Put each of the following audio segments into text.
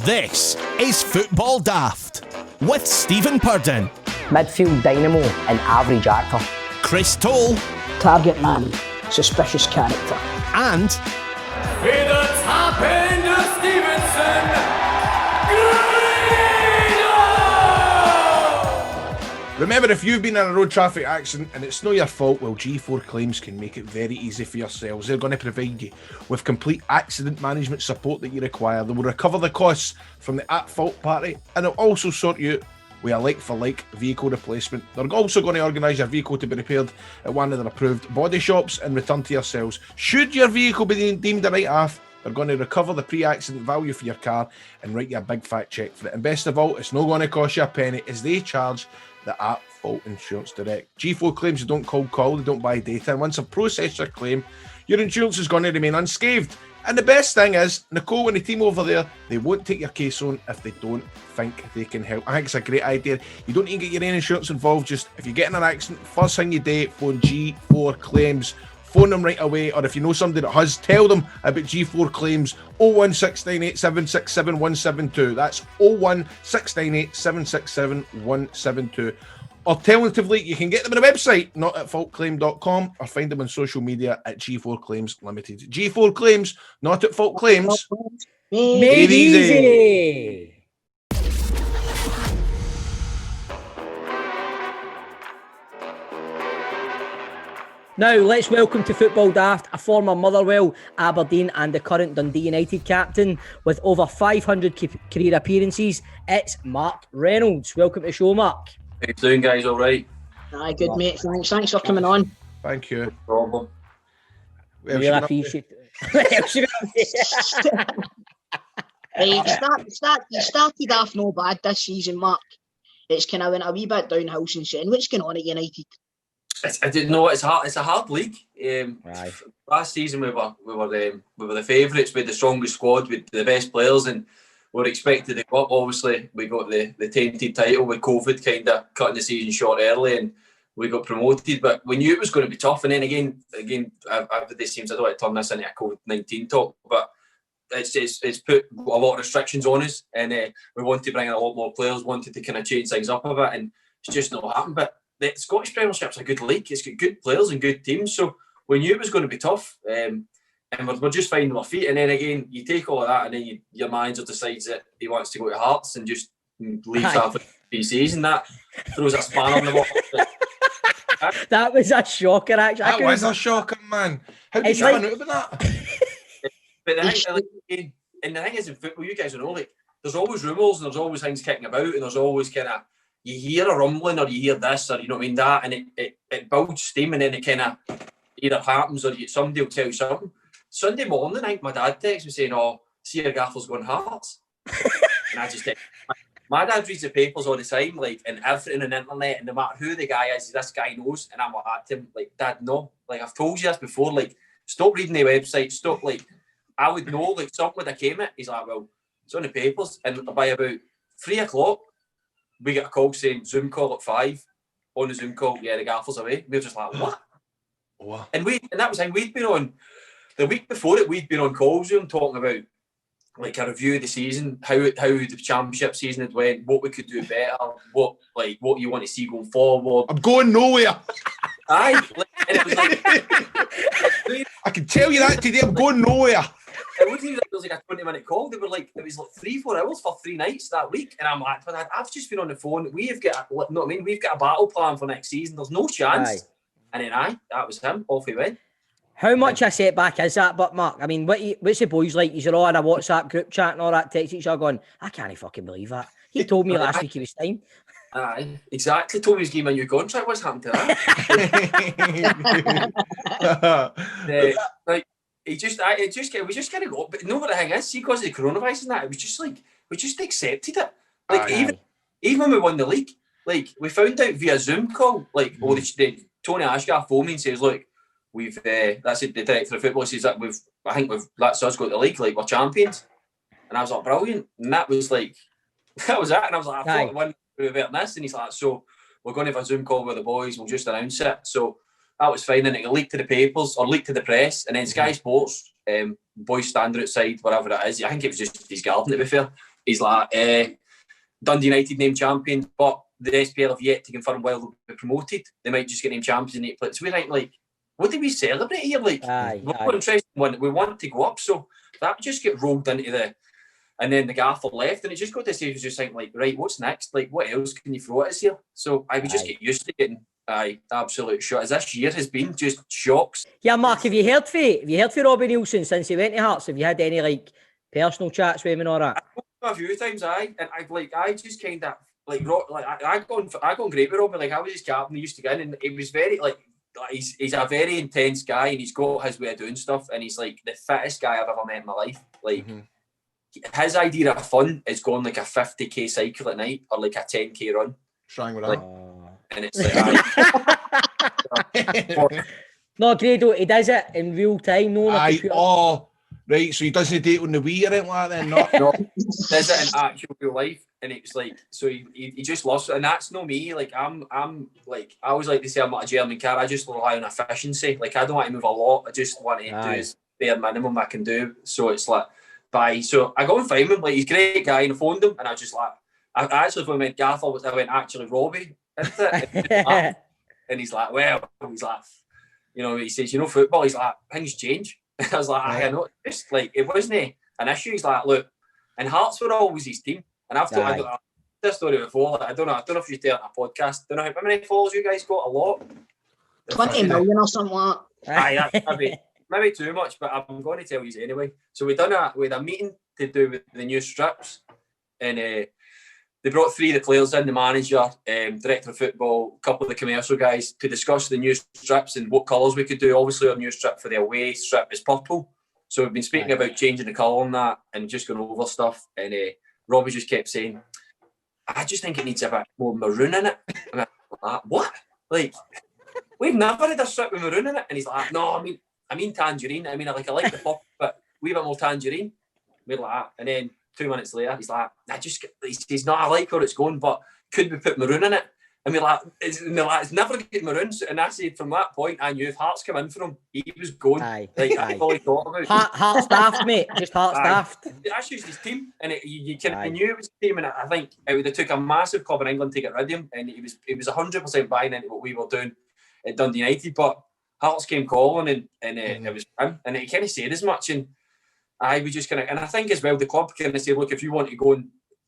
This is Football Daft with Stephen Purden, midfield dynamo and average actor, Chris Toll, target man, suspicious character, and with the top end of Stevenson, Remember, if you've been in a road traffic accident and it's not your fault, well, G4 Claims can make it very easy for yourselves. They're going to provide you with complete accident management support that you require. They will recover the costs from the at-fault party, and they'll also sort you out with a like-for-like vehicle replacement. They're also going to organise your vehicle to be repaired at one of their approved body shops and returned to yourselves. Should your vehicle be deemed a write-off, they're going to recover the pre-accident value for your car and write you a big fat cheque for it. And best of all, it's not going to cost you a penny, as they charge the at-fault insurance direct. G4 Claims, they don't cold call, they don't buy data, and once I've processed your claim, your insurance is going to remain unscathed. And the best thing is, Nicole and the team over there, they won't take your case on if they don't think they can help. I think it's a great idea. You don't need to get your own insurance involved. Just if you get in an accident, first thing you do, phone G4 Claims. Phone them right away, or if you know somebody that has, tell them about G4 Claims. 01698767172. That's 01698767172. Alternatively, you can get them on the website, notatfaultclaim.com, or find them on social media at G4 Claims Limited. G4 Claims, Not at Fault Claims. made easy. Now, let's welcome to Football Daft a former Motherwell, Aberdeen and the current Dundee United captain with over 500 career appearances. It's Mark Reynolds. Welcome to the show, Mark. How you doing, guys? All right? Aye, good mate, thanks for coming on. Thank you. No problem. Well, Really appreciate it. You started off no bad this season, Mark. It's kind of went a wee bit downhill since then. What's going on at United? I didn't know it's hard. It's a hard league. Right. Last season we were the favourites. We had the strongest squad with the best players, and we were expected to go up. Obviously, we got the tainted title with COVID, kind of cutting the season short early, and we got promoted. But we knew it was going to be tough. And then again, after this seems I don't want to turn this into a COVID-19 talk, but it's put a lot of restrictions on us, and we want to bring in a lot more players. Wanted to kind of change things up a bit, and it's just not happened. But the Scottish Premiership's a good league. It's got good players and good teams. So we knew it was going to be tough. And we're just finding our feet. And then again, you take all of that, and then your manager decides that he wants to go to Hearts and just leaves after 3 seasons. That throws a spanner in the works. That was a shocker, actually. That was a shocker, man. How did you find out about that? But the thing is, in football, you guys know, like, there's always rumours and there's always things kicking about, and there's always kind of, you hear a rumbling or you hear this or you know what I mean, that, and it builds steam, and then it kind of either happens or somebody will tell you something. Sunday morning, I think my dad texts me saying, "Oh, see your gaffer's going Hearts." And I just think, my dad reads the papers all the time, like, and everything on the internet, and no matter who the guy is, this guy knows. And I'm like to him, like, Dad, no, like, I've told you this before, like, stop reading the website, stop, like, I would know, like, something would have came it. He's like, well, it's on the papers. And by about 3 o'clock, we get a call saying Zoom call at 5. On the Zoom call, yeah, the gaffer's away. We were just like, what? Wow. And that was the thing, we'd been on, the week before it, we'd been on call Zoom talking about, like, a review of the season, how the championship season had went, what we could do better, what you want to see going forward. I'm going nowhere. Aye. And it was like, I can tell you that today, I'm going nowhere. it wasn't even, it was like a 20-minute call. They were like, it was like 3-4 hours for 3 nights that week. And I'm like, I've just been on the phone. We've got a battle plan for next season. There's no chance. Aye. And then that was him. Off he went. How much a setback is that? But Mark, I mean, what's the boys like? You're all in a WhatsApp group chat and all that, text each other going, I can't fucking believe that. He told me last week he was time. Aye, exactly. Told me he's giving me a new contract. What's happened to that? Like, we just kind of got, but no, what the thing is, see, because of the coronavirus and that, it was just like, we just accepted it. Like, even when we won the league, like, we found out via Zoom call, like, Tony Ashgar phoned me and says, look, we've, that's it, the director of football says that that's us got the league, like, we're champions. And I was like, brilliant. And that was like, that was it. And I was like, I thought one better than this. And he's like, so we're going to have a Zoom call with the boys, we'll just announce it. So that was fine, and it leaked to the papers or leaked to the press, and then Sky Sports, boys standing outside, wherever it is. I think it was just his garden, to be fair. he's like, Dundee United named champions, but the SPL have yet to confirm whether they'll be promoted. They might just get named champions in 8 places. So we're like, what do we celebrate here? Like, we're not interested in one. We want to go up. So that just get rolled into the... And then the gaffer left, and it just got to say, was just thinking, like, right, what's next? Like, what else can you throw at us here? So I would just get used to getting absolute shot. As this year has been just shocks. Yeah, Mark, have you heard for Robbie Nielsen since he went to Hearts? Have you had any like personal chats with him and all that? A few times, I just kind of like I gone great with Robbie. Like I was his captain, he used to get in, and he was very like he's a very intense guy, and he's got his way of doing stuff, and he's like the fittest guy I've ever met in my life. Like his idea of fun is going like a 50k cycle at night or like a 10k run. Trying with like, that. And it's like no, Grado, he does it in real time, no. Right, so he doesn't do it on the Wii or anything like that, no, does it in actual real life, and it's like, so he just loves it, and that's not me. Like I'm like, I always like to say I'm not a German car. I just rely on efficiency. Like I don't want to move a lot. I just want to do as bare minimum I can do. So it's like, so I go and find him. Like he's a great guy, and I phoned him, and I just like, I actually when I went Gaffer, I went actually Robbie, isn't it? And he's like, well, he's like, you know, he says, you know, football. He's like, things change. I was like, I know, just like it wasn't an issue. He's like, look, and Hearts were always his team, and I've told this story before. Like, I don't know if you tell it on a podcast. Don't know how many followers you guys got. A lot, 20 million or something like that. Aye, maybe too much, but I'm going to tell you anyway. So we had a meeting to do with the new strips, and they brought 3 of the players in, the manager, director of football, a couple of the commercial guys, to discuss the new strips and what colours we could do. Obviously, our new strip for the away strip is purple. So we've been speaking about changing the colour on that and just going over stuff. And Robbie just kept saying, I just think it needs a bit more maroon in it. And I'm like, what? Like, we've never had a strip with maroon in it. And he's like, no, I mean tangerine. I like the purple, but we bit more tangerine. We're like that. And then 2 minutes later, he's like, he's not, I like where it's going, but could we put maroon in it? And we're like, it's never get maroon. And I said, from that point, I knew if Hearts come in for him, he was going. I fully thought about it. Hearts Daft, mate. Just Hearts Daft. That's just his team. And you knew it was his team. And I think it would have took a massive club in England to get rid of him. And he was 100% buying into what we were doing at Dundee United. But Hearts came calling, and it was him. And he kind of said as much. And we just kind of, and I think as well, the club kind of say, look, if you want to go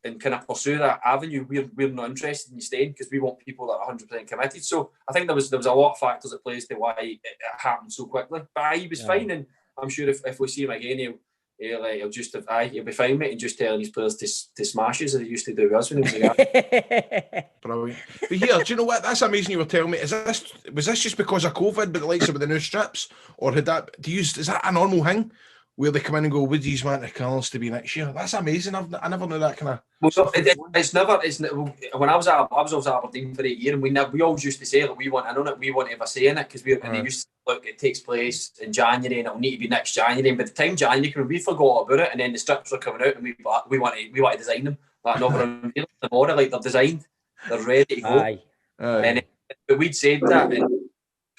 and kind of pursue that avenue, we're not interested in you staying because we want people that are 100% committed. So I think there was a lot of factors at play as to why it happened so quickly. But he was fine, and I'm sure if we see him again, he'll just he'll be fine, mate, and just telling his players to smash us as he used to do with us when he was a guy. Brilliant. But here, do you know what? That's amazing. You were telling me. Was this just because of COVID, but the likes of the new strips, or is that a normal thing? Where they come in and go, would you want the colours to be next year? That's amazing. I never knew that kind of. Well, it's never. When I was always at Aberdeen for 8 years, and we always used to say that we want to have a say in it because and they used to look. It takes place in January, and it'll need to be next January. And by the time January came, we forgot about it, and then the strips were coming out, and we want to design them. Like not tomorrow, like they're designed, they're ready to go. And but we'd said that. And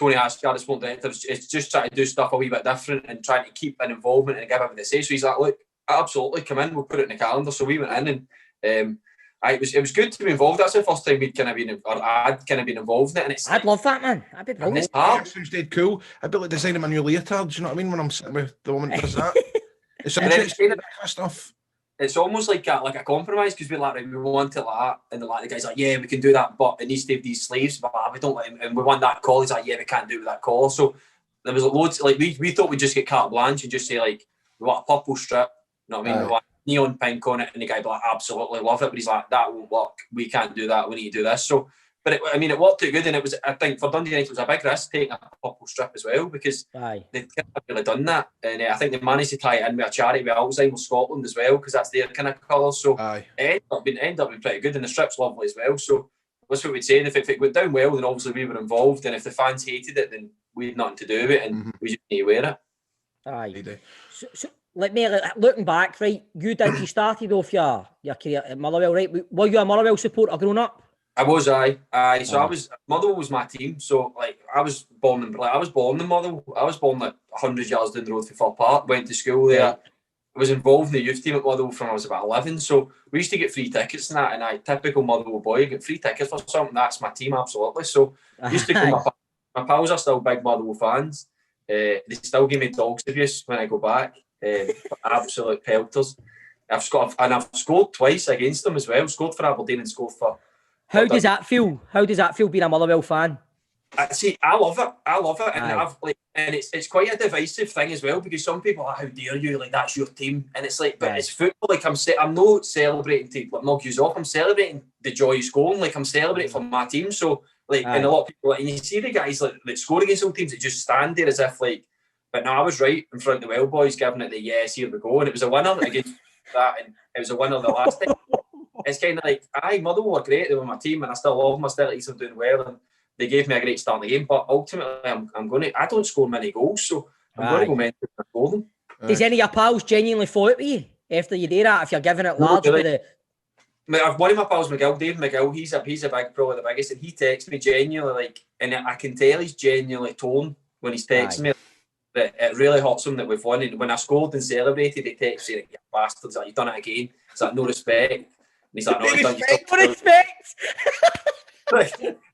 Tony Asgard, the sport director, it's just trying to do stuff a wee bit different and trying to keep an involvement and give everything to say. So he's like, look, absolutely, come in, we'll put it in the calendar. So we went in, and it was good to be involved. That's the first time I'd kind of been involved in it. And I'd love that, man. I'd be brilliant. It's hard. It sounds dead cool. I'd be like designing my new leotard. Do you know what I mean? When I'm sitting with the woman that does that, it's interesting, that kind of stuff. It's almost like a compromise because we're like, right, we want it like that, and the guy's like, yeah, we can do that, but it needs to have these sleeves, but we don't let him, and we want that collar. He's like, yeah, we can't do it with that collar. So there was loads, like we thought we'd just get carte blanche and just say like, we want a purple strip, you know what I mean? We want neon pink on it, and the guy be like, absolutely love it, but he's like, that won't work. We can't do that. We need to do this. So. But it worked out good, and it was. I think for Dundee United, it was a big risk taking a purple strip as well because they'd kind of really done that, and I think they managed to tie it in with a charity with Alzheimer's Scotland as well because that's their kind of colours. So it ended up being pretty good, and the strip's lovely as well. So that's what we'd say. And if it went down well, then obviously we were involved, and if the fans hated it, then we had nothing to do with it, and we just need to wear it. Aye. So let me looking back, right? You started off your career at Motherwell, right? Were you a Motherwell supporter growing up? I was, aye. So Motherwell was my team. So like, I was born in Motherwell. I was born like 100 yards down the road from Fir Park. Went to school there. was involved in the youth team at Motherwell from I was about 11. So we used to get free tickets and that. And I, typical Motherwell boy, get free tickets for something. That's my team, absolutely. So I used to go. My pals are still big Motherwell fans. They still give me dogs abuse when I go back. Absolute pelters. I've scored twice against them as well. Scored for Aberdeen and scored for. How does that feel? How does that feel being a Motherwell fan? See, I love it, and it's quite a divisive thing as well because some people are, how dare you? Like that's your team, and it's like, but it's football. Like I'm not celebrating to like mug you off. I'm celebrating the joy of scoring. Like I'm celebrating for my team. So like, and a lot of people, and you see the guys like that score against some teams that just stand there as if like, but no, I was right in front of the Well boys, giving it the yes, here we go, and it was a winner against that, and it was a winner the last time. It's kind of like, Motherwell were great. They were my team, and I still love them. I still think they're doing well, and they gave me a great start in the game. But ultimately, I don't score many goals, so I'm going to go mental and score them. Does any of your pals genuinely follow with you after you do that? If you're giving it large with the... One of my pals, Dave McGill, he's a big, probably the biggest, and he texts me genuinely, like, and I can tell he's genuinely torn when he's texting me. That it really hurts him that we've won. And when I scored and celebrated, he texts saying, "You bastards, you've done it again." It's like, no respect. And he's like, no respect.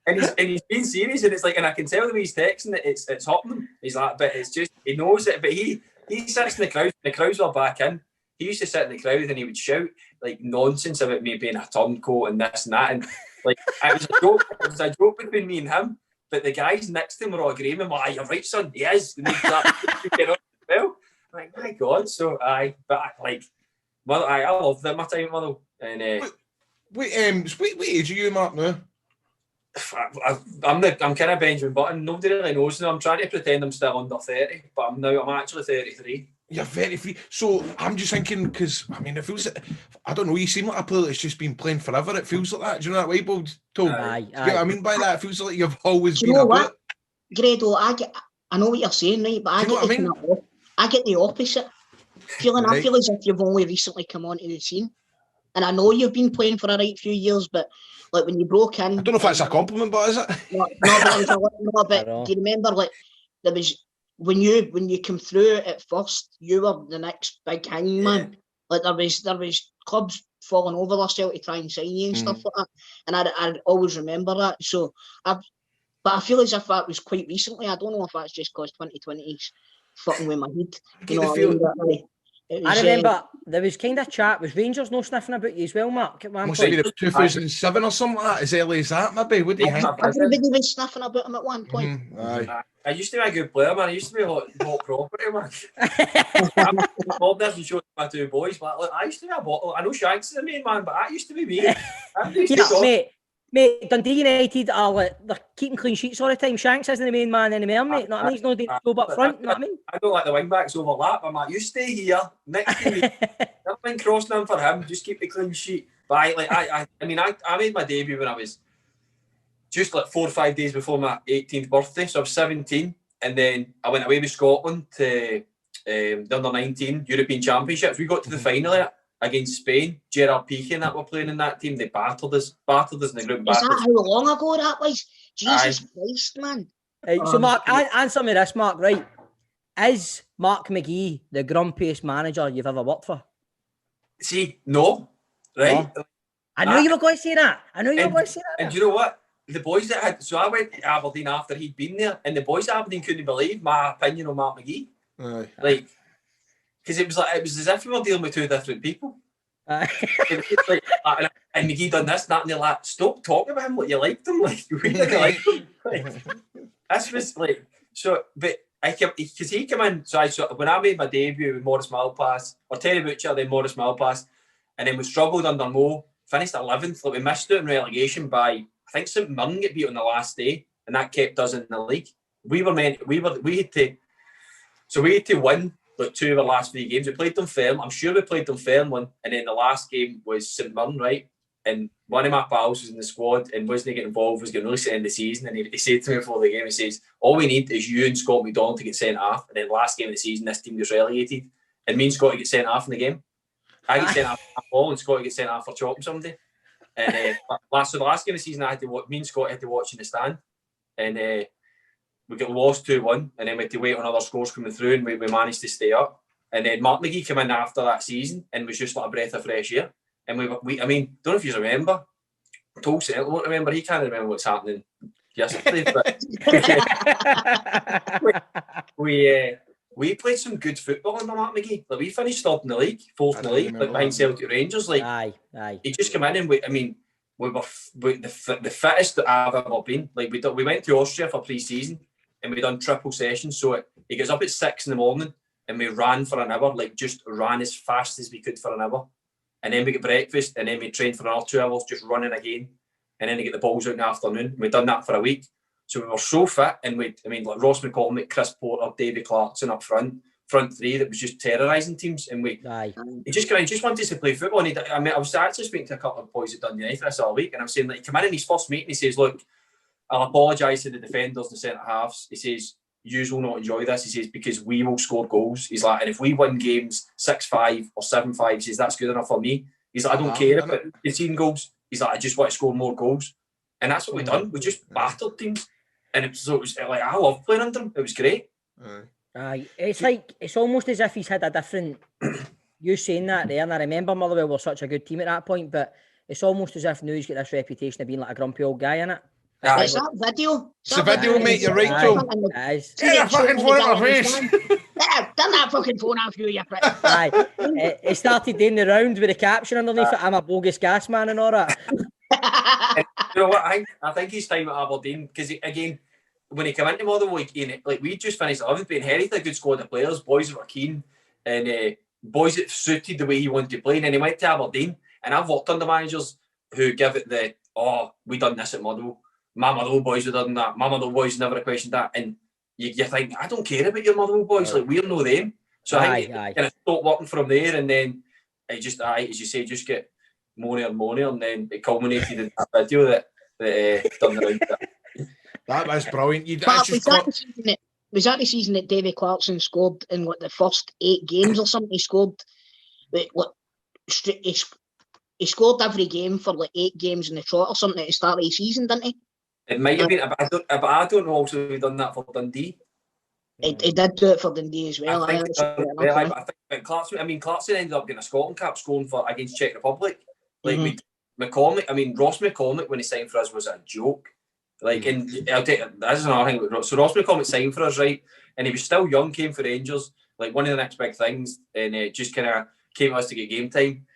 and he's being serious, and it's like, and I can tell the way he's texting that it's hurting him. He's like, but it's just, he knows it. But he sits in the crowd. And the crowds were back in. He used to sit in the crowd and he would shout like nonsense about me being a turncoat and this and that, and like it was a joke. It was a joke between me and him. But the guys next to him were all agreeing with me. You're right, son. He is. And well, like, my God. So I love that my time at Motherwell. And what age are you, Mark? Now I'm kind of Benjamin Button. Nobody really knows now. I'm trying to pretend I'm still under 30, but I'm actually 33. You're very free. So I'm just thinking, because I mean, it feels like, I don't know, you seem like a player that's just been playing forever. It feels like that. Do you know that way, Bob? You know what I mean by that? It feels like you've always been a player. Grado, I know what you're saying, right? But I get the opposite feeling. Right. I feel as if you've only recently come onto the scene. And I know you've been playing for a right few years, but like when you broke in... I don't know if that's a compliment, but is it? But do you remember, like, there was... When you come through at first, you were the next big hanging man. Like there was clubs falling over themselves to try and sign you and stuff like that. And I always remember that. So but I feel as if that was quite recently. I don't know if that's just because 2020's fucking with my head. You know what I mean? I remember there was kind of chat. Was Rangers no sniffing about you as well, Mark? At one point? Maybe 2007 or something like that, as early as that, maybe. What do you think? Everybody was sniffing about him at one point. I used to be a good player, man. I used to be a lot property, man. I'm Bob doesn't show my two boys, but look, I used to be a bottle. I know Shanks is the main man, but that used to be me. Mate, Dundee United are like, they're keeping clean sheets all the time. Shanks isn't the main man anymore, mate. You know what I mean? He's not doing job up front, you know what I mean? I don't like the wing backs overlap. I'm like, you stay here next to me. Nothing crossing in for him. Just keep the clean sheet. But I made my debut when I was just like 4 or 5 days before my 18th birthday. So I was 17, and then I went away with Scotland to the under-19 European Championships. We got to the final against Spain. Gerard Piqué and that were playing in that team. They battered us in the group. Is that how long ago that was? Jesus Christ, man. So Mark, answer me this, Mark, right? Is Mark McGee the grumpiest manager you've ever worked for? See, no. Right? No. I knew you were going to say that. And do you know what? The boys that had... So I went to Aberdeen after he'd been there, and the boys at Aberdeen couldn't believe my opinion on Mark McGee. Like... Because it was as if we were dealing with two different people. And McGee done this, that, and they're like, stop talking about him like you liked him. Like, you really liked him. This was like, so, but because he came in, when I made my debut with Morris Malpass, or Terry Butcher, then Morris Malpass, and then we struggled under Mo, finished 11th, like we missed out in relegation by, I think St Mirren get beat on the last day, and that kept us in the league. We had to win like 2 of the last 3 games. We played them firm. I'm sure we played them firm one. And then the last game was St Mirren, right? And one of my pals was in the squad and wasn't getting involved, was getting released at the end of the season. And he said to me before the game, he says, all we need is you and Scott McDonald to get sent off. And then last game of the season, this team gets relegated. And me and Scott get sent off in the game. I get sent off for ball and Scott gets sent off for chopping somebody. And the last game of the season, me and Scott had to watch in the stand. And we got lost 2-1, and then we had to wait on other scores coming through, and we managed to stay up. And then Mark McGee came in after that season and was just like a breath of fresh air. And I mean, don't know if you remember, Tulsa won't remember, he can't remember what's happening yesterday, but we played some good football under Mark McGee. Like, we finished third in the league, fourth in the league, like behind Celtic Rangers. Like, aye. He just came in and we were the fittest that I've ever been. Like, we went to Austria for pre-season and we done triple sessions. So he gets up at 6 a.m. and we ran for an hour, like just ran as fast as we could for an hour. And then we get breakfast and then we trained for another 2 hours just running again. And then we get the balls out in the afternoon. We'd done that for a week. So we were so fit, and like Ross McCormack, Chris Porter, Davy Clarkson up front three that was just terrorising teams. And he just wanted us to play football. And I was actually speaking to a couple of boys at Dundee United this all week, and I was saying that he came in his first meeting, he says, "Look, I'll apologise to the defenders and the centre halves." He says, "You will not enjoy this." He says, "Because we will score goals." He's like, "And if we win games 6-5 or 7-5, he says, that's good enough for me." He's like, "I don't care about 18 goals." He's like, "I just want to score more goals." And that's what we done. We just battered teams. And it was like, I love playing under him. It was great. It's like, it's almost as if he's had a different, you saying that there, and I remember Motherwell were such a good team at that point, but it's almost as if now he's got this reputation of being like a grumpy old guy, innit? It's that video. It's a video, mate. You're right, Joe. It is. Get a fucking phone out of my face. Turn that fucking phone off, you prick. Aye. It started doing the rounds with a caption underneath it, "I'm a bogus gas man," and all that. You know what? I think his time at Aberdeen, because again, when he came into Motherwell, like we just finished 11th, but inherited a good squad of players, boys that were keen, and boys that suited the way he wanted to play. And then he went to Aberdeen, and I've worked under managers who give it the, "Oh, we done this at Motherwell. My Motherwell boys have done that. My Motherwell boys never questioned that." And you think, I don't care about your Motherwell boys. Like, we're no them. So I think kind of stopped working from there, and then it just, as you say, just get moanier and moanier, and then it culminated in that video that done the round. That was brilliant. Was that the season that Davy Clarkson scored in the first 8 games or something? He scored, he scored every game for 8 games in the trot or something at the start of the season, didn't he? It might have been, but I don't know. Also, if he done that for Dundee. He did do it for Dundee as well. I think Clarkson ended up getting a Scotland cap scoring against Czech Republic. Like McCormack, Ross McCormack when he signed for us was a joke. Like, and I'll take this is another thing. So Ross McCormack signed for us, right? And he was still young, came for Rangers, like one of the next big things, and just kind of came to us to get game time.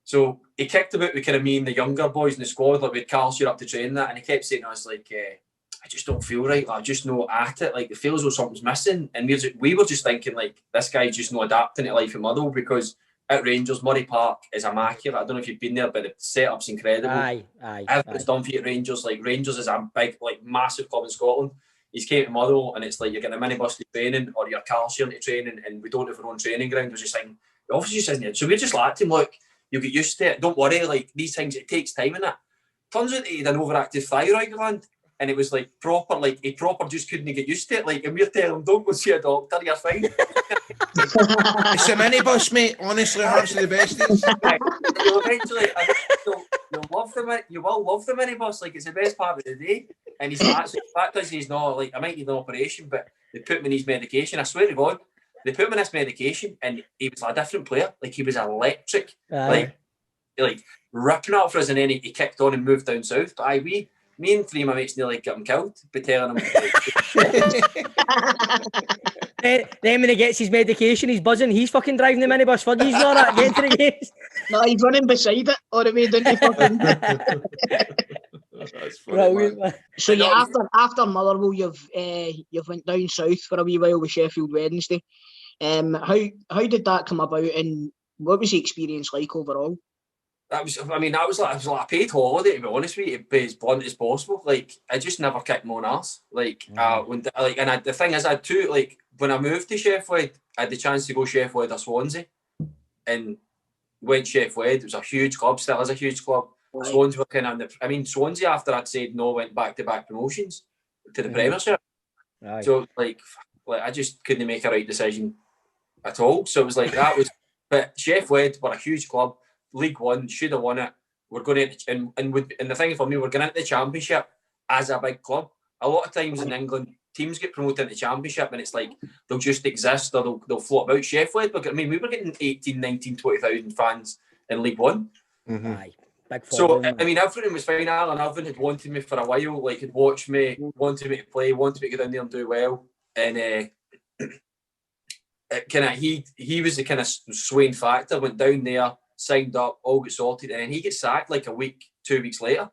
So he kicked about with kind of me and the younger boys in the squad, like we had Carl up to train that, and he kept saying to us like, "I just don't feel right. Like, I just not at it. Like, it feels as though something's missing." And we were just thinking like, this guy's just not adapting to life in Motherwell, because at Rangers, Murray Park is immaculate. I don't know if you've been there, but the setup's incredible. Everything's done for you at Rangers. Like, Rangers is a big, like, massive club in Scotland. He's came to Motherwell, and it's like you're getting a minibus to training, or your car sharing to training, and we don't have our own training ground. We're just saying, the office just isn't it. So we just like to him, look, you'll get used to it. Don't worry, like, these things, it takes time in that. Turns out he had an overactive thyroid gland, and it was like proper, like, he proper just couldn't get used to it. Like, and we're telling him, don't go see a doctor, you're fine. It's a minibus, mate. Honestly, hearts of the besties. Eventually, you will love the minibus. Like, it's the best part of the day. And he's actually, the fact is, he's not like, I might need an operation, but they put him in his medication. I swear to God, they put him in this medication, and he was like a different player. Like, he was electric, like ripping up for us, and then he kicked on and moved down south. But me and 3 of my mates nearly got him killed by telling him. Then when he gets his medication, he's buzzing. He's fucking driving the minibus for these, not that getting to the games. No, he's running beside it all the way down to fucking. So yeah, after Motherwell, you've went down south for a wee while with Sheffield Wednesday. How did that come about, and what was the experience like overall? That was like a paid holiday, to be honest with you, to be as blunt as possible. Like, I just never kicked my own arse. Like, the thing is, I had two, like, when I moved to Sheffield, I had the chance to go Sheffield or Swansea, and went Sheffield. It was a huge club, still is a huge club. Right. Swansea were kind of, Swansea, after I'd said no, went back-to-back promotions to the Premiership. Right. So, like, I just couldn't make a right decision at all. So it was like, that was, but Sheffield were a huge club. League One, should have won it. We're going to, and the thing for me, we're going into the Championship as a big club. A lot of times in England, teams get promoted into the Championship and it's like they'll just exist or they'll float about. Sheffield, I mean, we were getting 18, 19, 20,000 fans in League One. Mm-hmm. Aye, big So, following, I mean, everything was fine. Alan Irvine had wanted me for a while, like, had watched me, wanted me to play, wanted me to go down there and do well. And he was the kind of swaying factor, went down there, signed up, all got sorted, and then he gets sacked like a week, 2 weeks later.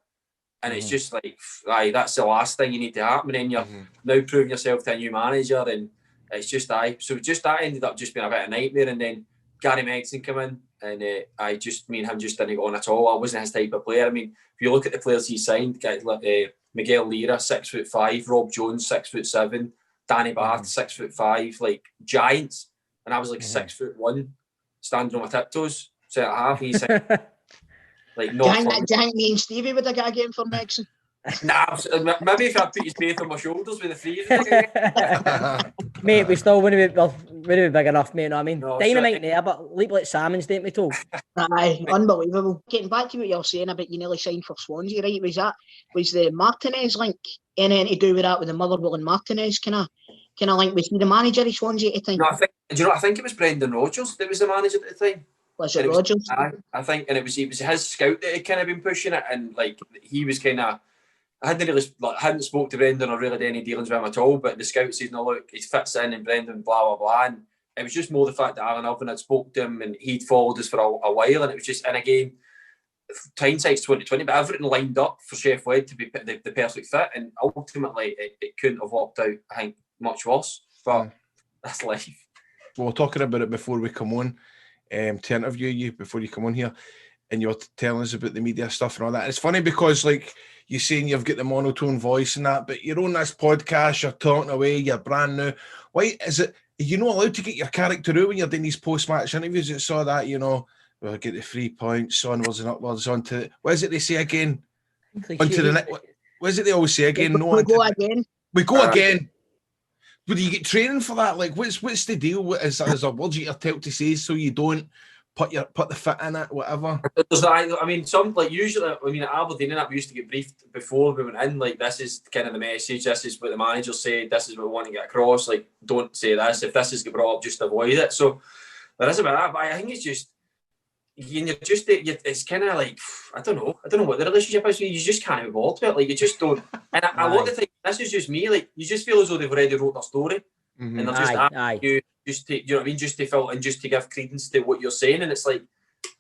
And it's just like, aye, that's the last thing you need to happen. And then you're now proving yourself to a new manager, and it's just, aye. So just that ended up just being a bit of a nightmare. And then Gary Megson came in, and me and him just didn't get on at all. I wasn't his type of player. I mean, if you look at the players he signed, guys like Miguel Lira, 6'5", Rob Jones, 6'7", Danny Barth, 6'5", like giants. And I was like 6'1", standing on my tiptoes, set at half. He's like, do you think me and Stevie would have got a game for Megson? Nah, maybe if I put his mate on my shoulders with the three of them. Mate, we still wouldn't be big enough, mate. You know what I mean? No, Dynamite there, but leap like salmons, don't we, too? Aye, unbelievable. Getting back to what you were saying about you nearly signed for Swansea, right? Was the Martinez link anything to do with that, with the Motherwell and Martinez kind of link? Was he the manager of Swansea at the time? No, I think it was Brendan Rodgers that was the manager at the time. Was it Rodgers? I think, and it was his scout that had kind of been pushing it, and like he was kind of. I hadn't spoke to Brendan or really had any dealings with him at all, but the scout says, no, look, he fits in, and Brendan, blah, blah, blah. And it was just more the fact that Alan Irvine had spoke to him and he'd followed us for a while. And it was just, and again, hindsight's 2020, but everything lined up for Sheffield to be the perfect fit. And ultimately, it couldn't have worked out, I think, much worse. But that's life. We were talking about it before we come on to interview you, before you come on here. And you're telling us about the media stuff and all that. And it's funny because, like, you're saying you've got the monotone voice and that, but you're on this podcast, you're talking away, you're brand new. Why is it you're not allowed to get your character out when you're doing these post-match interviews? It's all that, we'll get the 3 points, onwards and upwards, onto, what is it they say again? Onto the next, what is it they always say again? We go again. We go again. But do you get training for that? Like, what's the deal? Is there words you're told to say so you don't put the fit in it, whatever? I mean, usually, at Aberdeen and that, we used to get briefed before we went in, like, this is kind of the message, this is what the manager said, this is what we want to get across, like, don't say this, if this is get brought up, just avoid it. So there is about that, but I think it's just, it's kind of like, I don't know what the relationship is, you just can't be bothered with it, like, you just don't, and a lot of the time, this is just me, like, you just feel as though they've already wrote their story, and they're just asking you, just to, just to fill and just to give credence to what you're saying, and it's like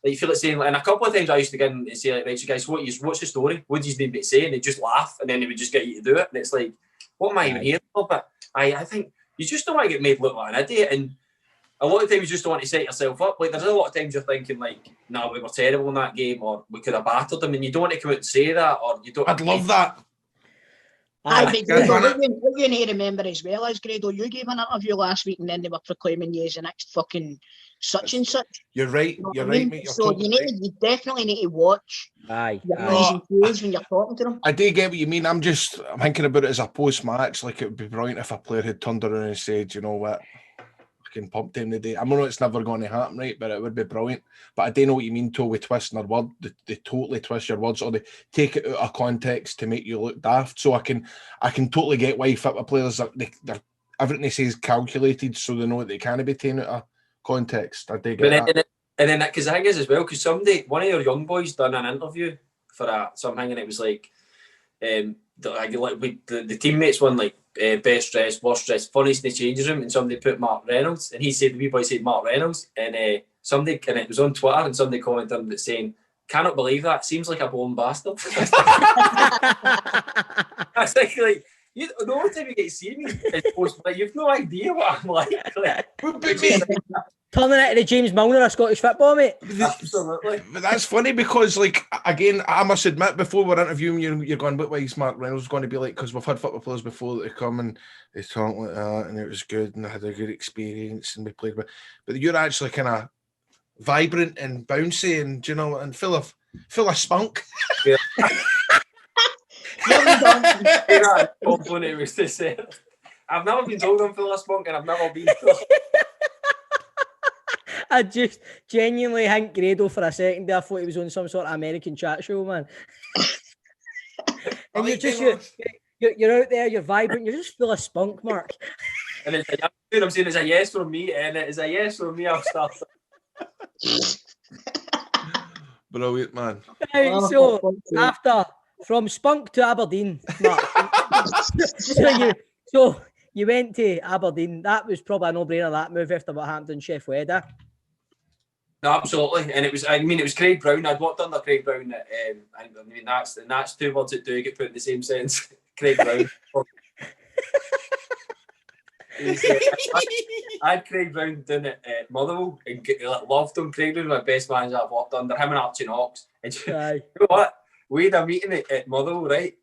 you feel like saying, and a couple of times I used to get in and say, like, right, so guys, what's the story? What do you need to say? And they just laugh, and then they would just get you to do it, and it's like, what am I even here for? But I think you just don't want to get made look like an idiot, and a lot of times you just don't want to set yourself up. Like, there's a lot of times you're thinking, like, no, we were terrible in that game, or we could have battered them, and you don't want to come out and say that, or you don't. I'd love that. What you need to remember as well is, Grado, you gave an interview last week and then they were proclaiming you as the next fucking such and such. You're right. You're right, mate. So you definitely need to watch your eyes and ears when you're talking to them. I do get what you mean. I'm thinking about it as a post-match. Like, it would be brilliant if a player had turned around and said, you know what, fucking pumped him today. I know it's never going to happen, right? But it would be brilliant. But I do know what you mean, with twisting their word. They totally twist your words, or they take it out of context to make you look daft. So I can totally get why football players they're everything they say is calculated, so they know that they can't be taken out of context. I do get that. And then because the thing is as well, because one of your young boys done an interview for something, and it was like, the teammates won like best dressed, worst dressed, funniest in the changing room, and somebody put Mark Reynolds, and the wee boy said Mark Reynolds, and somebody, and it was on Twitter, and somebody commented on it saying, "Cannot believe that. Seems like a born bastard." I think, like, the only time you get to see me is post, like, you've no idea what I'm like. Turning it into James Milner of Scottish football, mate. Absolutely. But that's funny because, like, again, I must admit, before we're interviewing you, you're going, what is Mark Reynolds going to be like? Because we've had football players before that come and they talk like that, and it was good, and I had a good experience, and we played with. But you're actually kind of vibrant and bouncy, and and full of spunk. Yeah. I've never been told I'm full of spunk, and I've never been. I just genuinely think Grado for a second there, I thought he was on some sort of American chat show, man. And You're out there, you're vibrant, you're just full of spunk, Mark. And it's I'm saying it's a yes from me, and it is a yes from me. I'll start. Brilliant, man. Right, so after from Spunk to Aberdeen, Mark. so you went to Aberdeen. That was probably a no-brainer, that move after what happened in Chef Wedder. No, absolutely, and it was Craig Brown. I'd worked under Craig Brown. That's two words that do get put in the same sentence. Craig Brown. I had Craig Brown down at Motherwell and loved him. Craig Brown was my best manager I've worked under. Him and Archie Knox. And you know what? We had a meeting at Motherwell, right?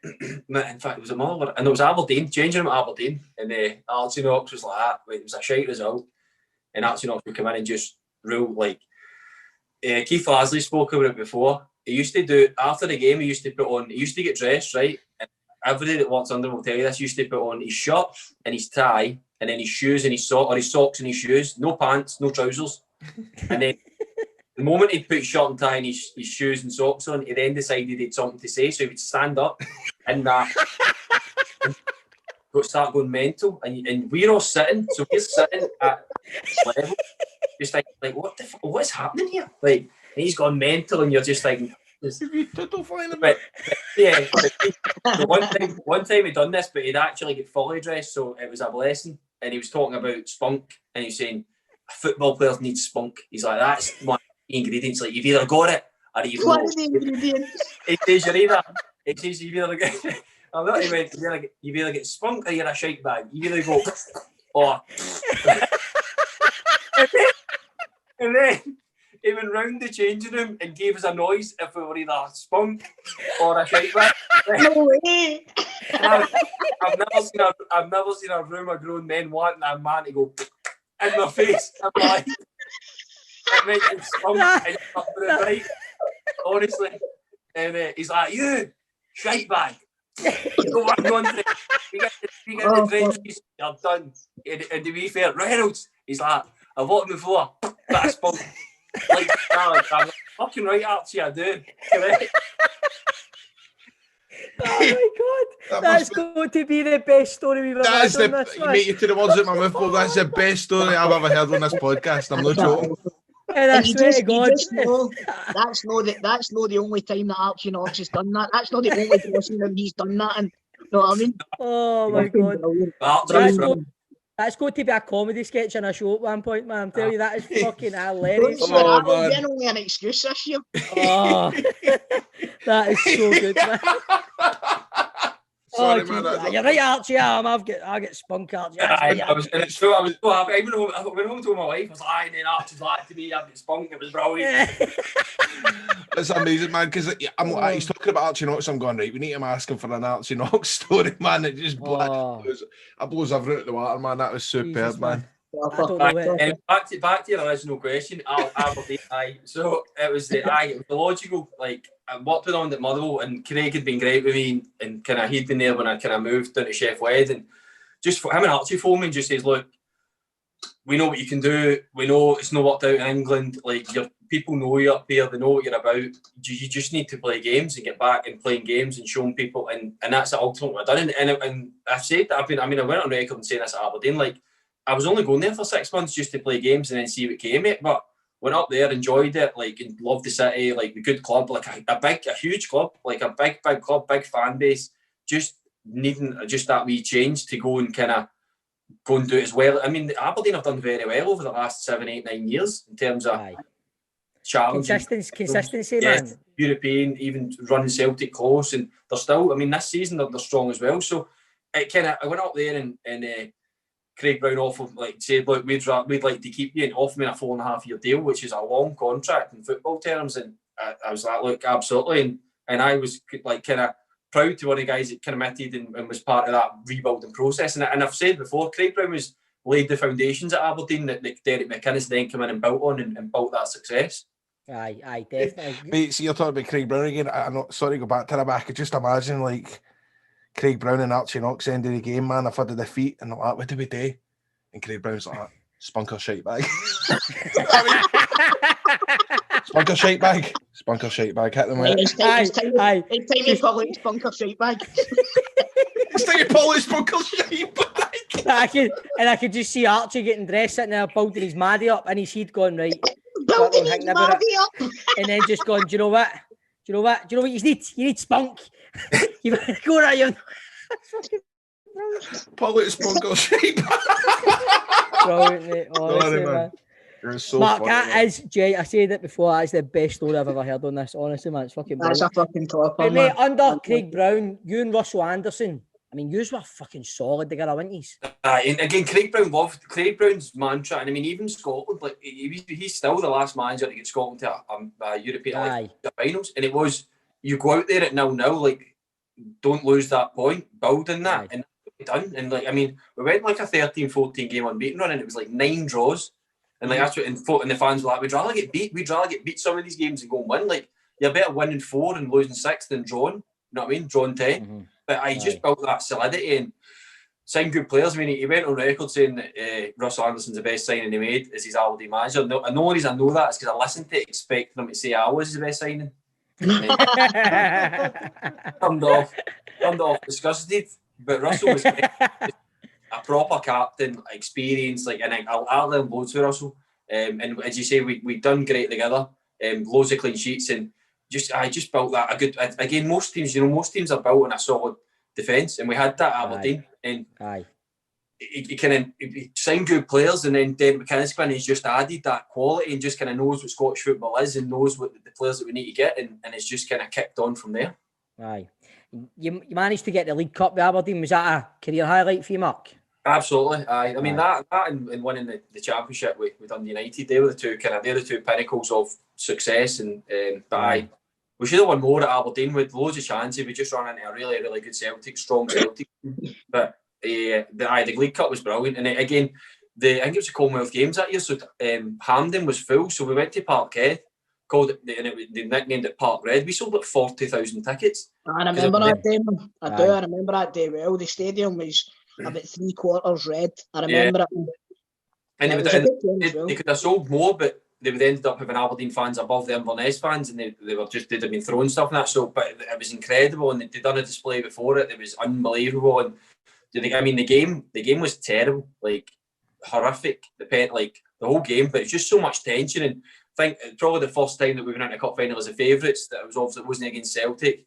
In fact, it was a Motherwell, and it was Aberdeen, changing him at Aberdeen. And Archie Knox was like, it was a shite result. And Archie Knox would come in and just rule. Like Keith Lasley spoke about it before. He used to do, after the game, he used to get dressed, right? And everybody that works under him will tell you this. He used to put on his shirt and his tie, and then his shoes and his socks and his shoes. No pants, no trousers. And then the moment he'd put his shirt and tie and his shoes and socks on, he then decided he had something to say, so he would stand up and start going mental. And we're all sitting, so we're sitting at level, just like what's happening here? Like, and he's gone mental, and you're just like, one time he'd done this, but he'd actually get fully dressed, so it was a blessing. And he was talking about spunk, and he was saying football players need spunk. He's like, that's one of the ingredients. Like, you've either got it or you've not. What are the ingredients? It says you've either get. I'm not even. You either get spunk or you're a shite bag. You either go or. and then he went round the changing room and gave us a noise if we were either spunk or a shite bag. No way. I've never seen a room of grown men wanting a man to go in their face. I'm like, it makes him spunk and up for it, right? Honestly. And he's like, you shite bag. Go on, we get the trenches, you're done. And to be fair, Reynolds, he's like, I've walked before, but I spunk. Like, I'm fucking right, Archie, I do. Correct. Oh my God, that's going to be the best story we've ever heard on this. You make you to the words at my mouth, Bob. That's the best story I've ever heard on this podcast. I'm not joking. And I swear to God, that's not the only time that Archie Knox has done that. That's not the only time he's done that. And you know what I mean? Oh my God, that's going to be a comedy sketch on a show at one point, man. I'm telling you, that is fucking hilarious. That will be only an excuse this year. Oh, that is so good, man. Sorry, man. You're right, Archie. I get spunk, Archie. I was so happy. I went home to my wife. I was like, and then Archie's like to me, I get spunk. It was brilliant. It's amazing, man, because he's talking about Archie Knox. I'm going, right, we need to ask him for an Archie Knox story, man. It just blows everything at the water, man. That was superb, Jesus, man. And back to your original question, Aberdeen. So it was the logical. Like, I worked with him at Motherwell, and Craig had been great with me, and kind of he'd been there when I kind of moved down to Chef Wed, and just for him and Archie phoned me and just says, look, we know what you can do. We know it's not worked out in England. Like, your people know you up here. They know what you're about. You just need to play games and get back and playing games and showing people, and that's ultimately what I've done. And I've said that I went on record and saying this at Aberdeen, like, I was only going there for 6 months just to play games and then see what came of it. But went up there, enjoyed it, like, and loved the city, like the good club, like a huge club, like a big club, big fan base. Just needing just that wee change to go and kind of go and do it as well. I mean, Aberdeen have done very well over the last 7, 8, 9 years in terms of challenge, consistency, man. European, even running Celtic close, and they're still. I mean, this season they're strong as well. So it I went up there and Craig Brown offered, like, said, look, we'd like to keep you, and offer me a 4.5-year deal, which is a long contract in football terms. And I was like, look, absolutely. And I was like kind of proud to one of the guys that committed and was part of that rebuilding process. And I've said before, Craig Brown laid the foundations at Aberdeen that Derek McInnes then came in and built on and built that success. Aye, definitely. Mate, see, you're talking about Craig Brown again. I'm not sorry to go back to that, but I could just imagine, like, Craig Brown and Archie Knox end of the game, man. I've had a defeat, and like, what do we do? And Craig Brown's like, spunk or shite bag. Spunk or shite bag. Spunk or shite bag. Hit them with it. It's time you probably spunk or shite bag. Sticky Paulus Bunker shape back. I could just see Archie getting dressed, sitting there, building his Maddie up, and his head going, right. Building his Maddie up. And then just going, do you know what? Do you know what you need? You need spunk. You go around. Paulus Bunker shape. Brilliant, mate. Honestly, man. You're so Mark, funny, that is, Jay, I said it before, that's the best story I've ever heard on this. Honestly, man, it's fucking brilliant. That's a fucking topper, But, mate, man. under Craig Brown, you and Russell Anderson, I mean, yous were fucking solid together, weren't you? And again, Craig Brown's mantra, and I mean, even Scotland, like he's still the last manager to get Scotland to a European finals, and it was, you go out there at 0-0, like, don't lose that point, build in that, and done. And like, I mean, we went like a 13-14 game unbeaten run, and it was like 9 draws. And like that's what, and the fans were like, we'd rather get beat some of these games and go and win. Like, you're better winning 4 and losing 6 than drawing. You know what I mean? Drawing 10. Mm-hmm. But I just built that solidity and signed good players. I mean, he went on record saying that Russell Anderson's the best signing he made as his Aberdeen manager. No, and the only reason I know that is because I listened to it expecting him to say I was the best signing. Turned off disgusted. But Russell was a proper captain, experience, like, and I'll learn loads with Russell. And as you say, we've done great together. Loads of clean sheets, and I just built that a good. Again, most teams are built on a solid defence, and we had that at Aberdeen. And he signed good players, and then Derek McKinnon has just added that quality and just kind of knows what Scottish football is and knows what the players that we need to get, and it's just kind of kicked on from there. Aye. You managed to get the League Cup with Aberdeen. Was that a career highlight for you, Mark? Absolutely. I mean that and winning the championship with Dundee United, they're the two pinnacles of success. And we should have won more at Aberdeen with loads of chances. We just ran into a really, really good strong Celtic. But the League Cup was brilliant. And again, I think it was the Commonwealth Games that year, so Hampden was full. So we went to Parkhead. They nicknamed it Park Red. We sold like 40,000 tickets. I remember that day, man. I remember that day well. The stadium was about 3/4 red. I remember it. And they could have sold more, but they would ended up having Aberdeen fans above the Inverness fans, and they'd have been throwing stuff and that. So, but it was incredible, and they'd done a display before it. It was unbelievable, and I mean the game was terrible, like horrific. The whole game, but it's just so much tension. And I think probably the first time that we went into a cup final as a favourites, that it wasn't against Celtic,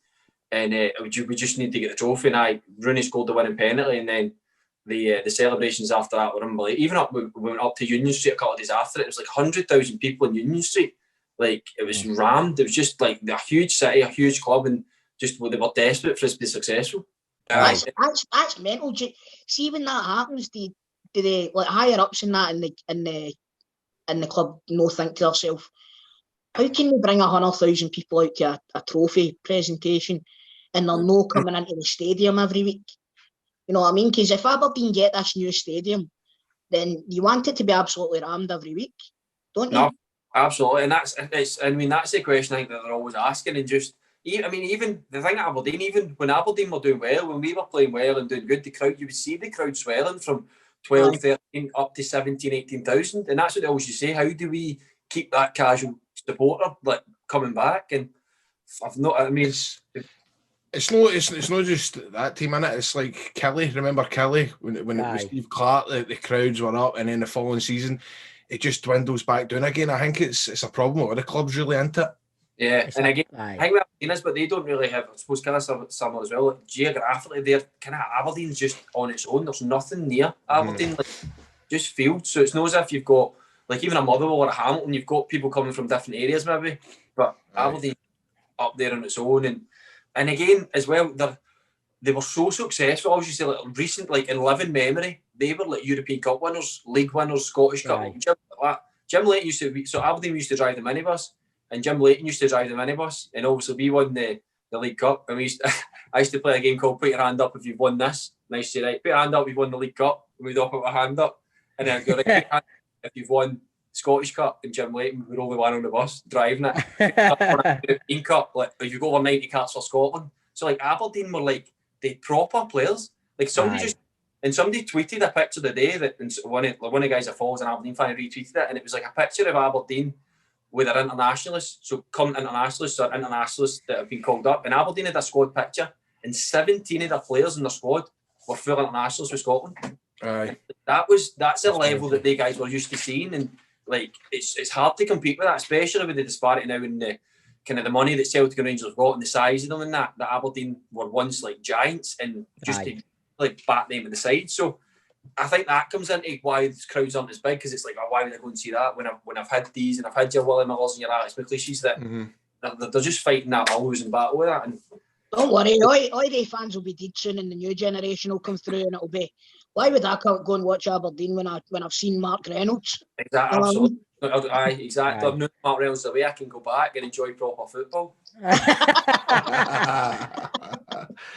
and we just need to get the trophy. And Rooney scored the winning penalty, and then the celebrations after that were unbelievable. We went up to Union Street a couple of days after it. It was like 100,000 people in Union Street. Like, it was rammed. It was just like a huge city, a huge club, and just they were desperate for us to be successful. That's mental. See, when that happens, do they like higher ups in that in the club think to themselves, how can we bring 100,000 people out to a trophy presentation and they're no coming into the stadium every week? You know what I mean? Because if Aberdeen get this new stadium, then you want it to be absolutely rammed every week, don't you? No, absolutely. And that's the question I think that they're always asking. And even the thing at Aberdeen, even when Aberdeen were doing well, when we were playing well and doing good, you would see the crowd swelling from 12, 13 up to 17, 18,000. And that's what they always used to say. How do we keep that casual supporter like coming back? And it's not just that team in it. It's like Kelly. Remember Kelly when it was Steve Clark? The crowds were up, and then the following season it just dwindles back down again. I think it's a problem with the club's really into it. Yeah, and again, I think Aberdeen is, but they don't really have, I suppose, kind of similar as well. Like, geographically, they're kind of Aberdeen's just on its own. There's nothing near Aberdeen, just fields. So it's not as if you've got, like, even a Motherwell or a Hamilton, you've got people coming from different areas maybe, but Aberdeen up there on its own. And again, as well, they were so successful. I was just say, like, recent, like in living memory, they were like European Cup winners, League winners, Scottish Cup. Jim Leighton used to be, so Aberdeen used to drive the minibus. And Jim Leighton used to drive the minibus, and also we won the League Cup. And I used to play a game called Put Your Hand Up If You've Won This. And I used to say, right, put your hand up if you've won the League Cup. And we'd all put our hand up. And then I'd go, right, put your hand up if you've won Scottish Cup. And Jim Leighton would only one on the bus driving it. European Cup, like, if you go over 90 carts for Scotland. So like Aberdeen were like the proper players. Like somebody tweeted a picture the day that one of the guys that follows an Aberdeen fan retweeted it, and it was like a picture of Aberdeen with their internationalists, so current internationalists that have been called up. And Aberdeen had a squad picture, and 17 of their players in their squad were full internationals with Scotland. Aye. That's the level that they guys were used to seeing, and like it's hard to compete with that, especially with the disparity now in the kind of the money that Celtic and Rangers have got and the size of them and that Aberdeen were once like giants, and just to like bat them at the side. So I think that comes into why the crowds aren't as big, because it's like, oh, why would I go and see that when I've had these and I've had your Willie Millers and your Alex McLeish's that they're just fighting that losing battle with that. And don't worry, Oidie fans will be dead soon, and the new generation will come through, and it'll be, why would I go and watch Aberdeen when I've seen Mark Reynolds? Exactly, absolutely. Aye, exactly. I've known Mark Reynolds the way I can go back and enjoy proper football.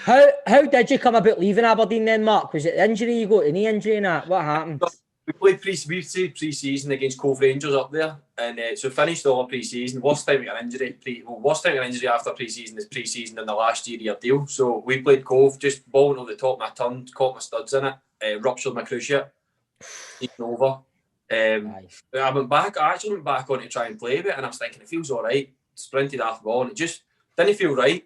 How did you come about leaving Aberdeen then, Mark? Was it injury? You got a knee injury and that? What happened? We played pre-season against Cove Rangers up there, and so finished all pre-season. Worst time we got an injury. Worst time we got an injury after pre-season is pre-season in the last year of your deal. So we played Cove, just bowling over the top of my turn, caught my studs in it, ruptured my cruciate, taken over. I actually went back on to try and play a bit, and I was thinking it feels all right. Sprinted off the ball, and it just didn't feel right.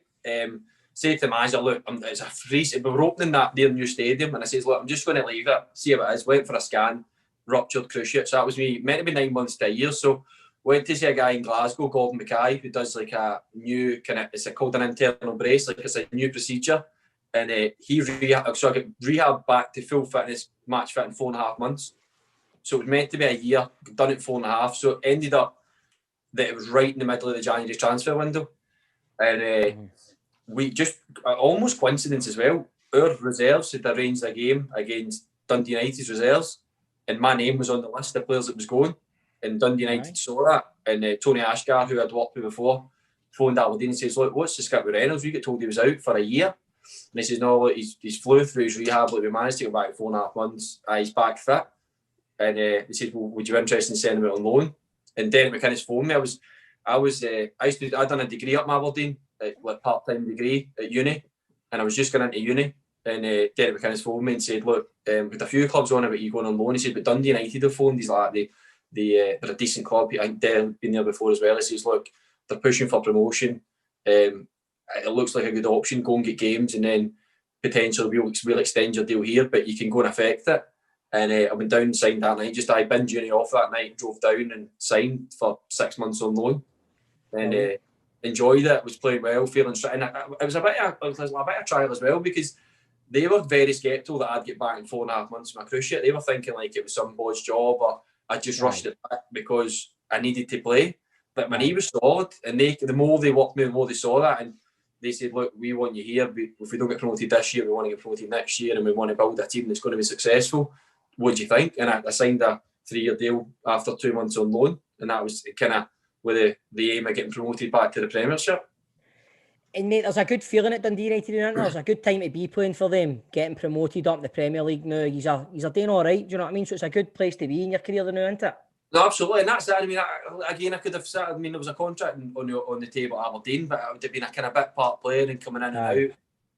Said to the manager, look, it's a free. We were opening their new stadium, and I says, look, I'm just going to leave it, see how it is. Went for a scan, ruptured cruciate. So that was me, meant to be 9 months to a year. So went to see a guy in Glasgow, Gordon Mackay, who does like a new kind of, it's called an internal brace, like it's a new procedure. And he so I got rehab back to full fitness, match fit in 4.5 months. So it was meant to be a year, done it 4.5. So it ended up that it was right in the middle of the January transfer window. And we just, almost coincidence as well, our reserves had arranged a game against Dundee United's reserves, and my name was on the list of players that was going, and Dundee United saw that, and Tony Ashgar, who I'd worked with before, phoned Aberdeen and says, look, what's the script with Reynolds? We got told he was out for a year. And he says, no, look, he's flew through his rehab, like we managed to go back in 4.5 months, he's back fit. And he said, well, would you be interested in sending him out on loan? And Derek McInnes phoned me. I'd done a degree up in Aberdeen, like part-time degree at uni, and I was just going into uni, and Derek McInnes phoned me and said, look, with a few clubs on about you going on loan, he said, but Dundee United have phoned. He's like, they're a decent club. I think Derek's been there before as well. He says, look, they're pushing for promotion. It looks like a good option. Go and get games, and then potentially we'll extend your deal here, but you can go and affect it. And I went down and signed that night. I binned uni off that night, drove down and signed for 6 months on loan, and enjoyed it. Was playing well, feeling straight. And it was a bit of trial as well, because they were very sceptical that I'd get back in 4.5 months with my cruciate. They were thinking like it was some boy's job, or I just rushed it back because I needed to play. But my knee was solid, and the more they worked me, the more they saw that, and they said, look, we want you here. If we don't get promoted this year, we want to get promoted next year, and we want to build a team that's going to be successful. What do you think? And I signed a 3-year deal after 2 months on loan, and that was kind of with the aim of getting promoted back to the Premiership. And mate, there's a good feeling at Dundee United, isn't there? There's a good time to be playing for them, getting promoted up the Premier League now. He's doing all right, do you know what I mean? So it's a good place to be in your career now, isn't it? No, absolutely, and that's that. I mean, I could have sat. I mean, there was a contract on the table at Aberdeen, but I would have been a kind of bit part player and coming in and out.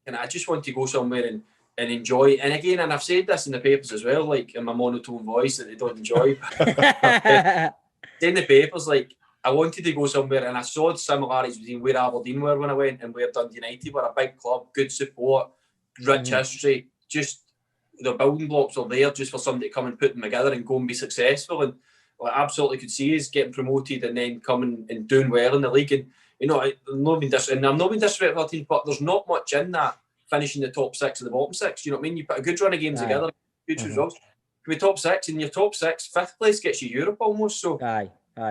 And I just want to go somewhere and enjoy. And again, and I've said this in the papers as well, like in my monotone voice that they don't enjoy. In the papers, like I wanted to go somewhere, and I saw the similarities between where Aberdeen were when I went and where Dundee United were. A big club, good support, rich history. Just the building blocks are there just for somebody to come and put them together and go and be successful. And what I absolutely could see is getting promoted and then coming and doing well in the league. And you know, I'm not being disrespectful, but there's not much in that finishing the top 6 or the bottom 6. You know what I mean? You put a good run of games together, good results. You be top 6, and your top 6, 5th place gets you Europe almost. So Aye.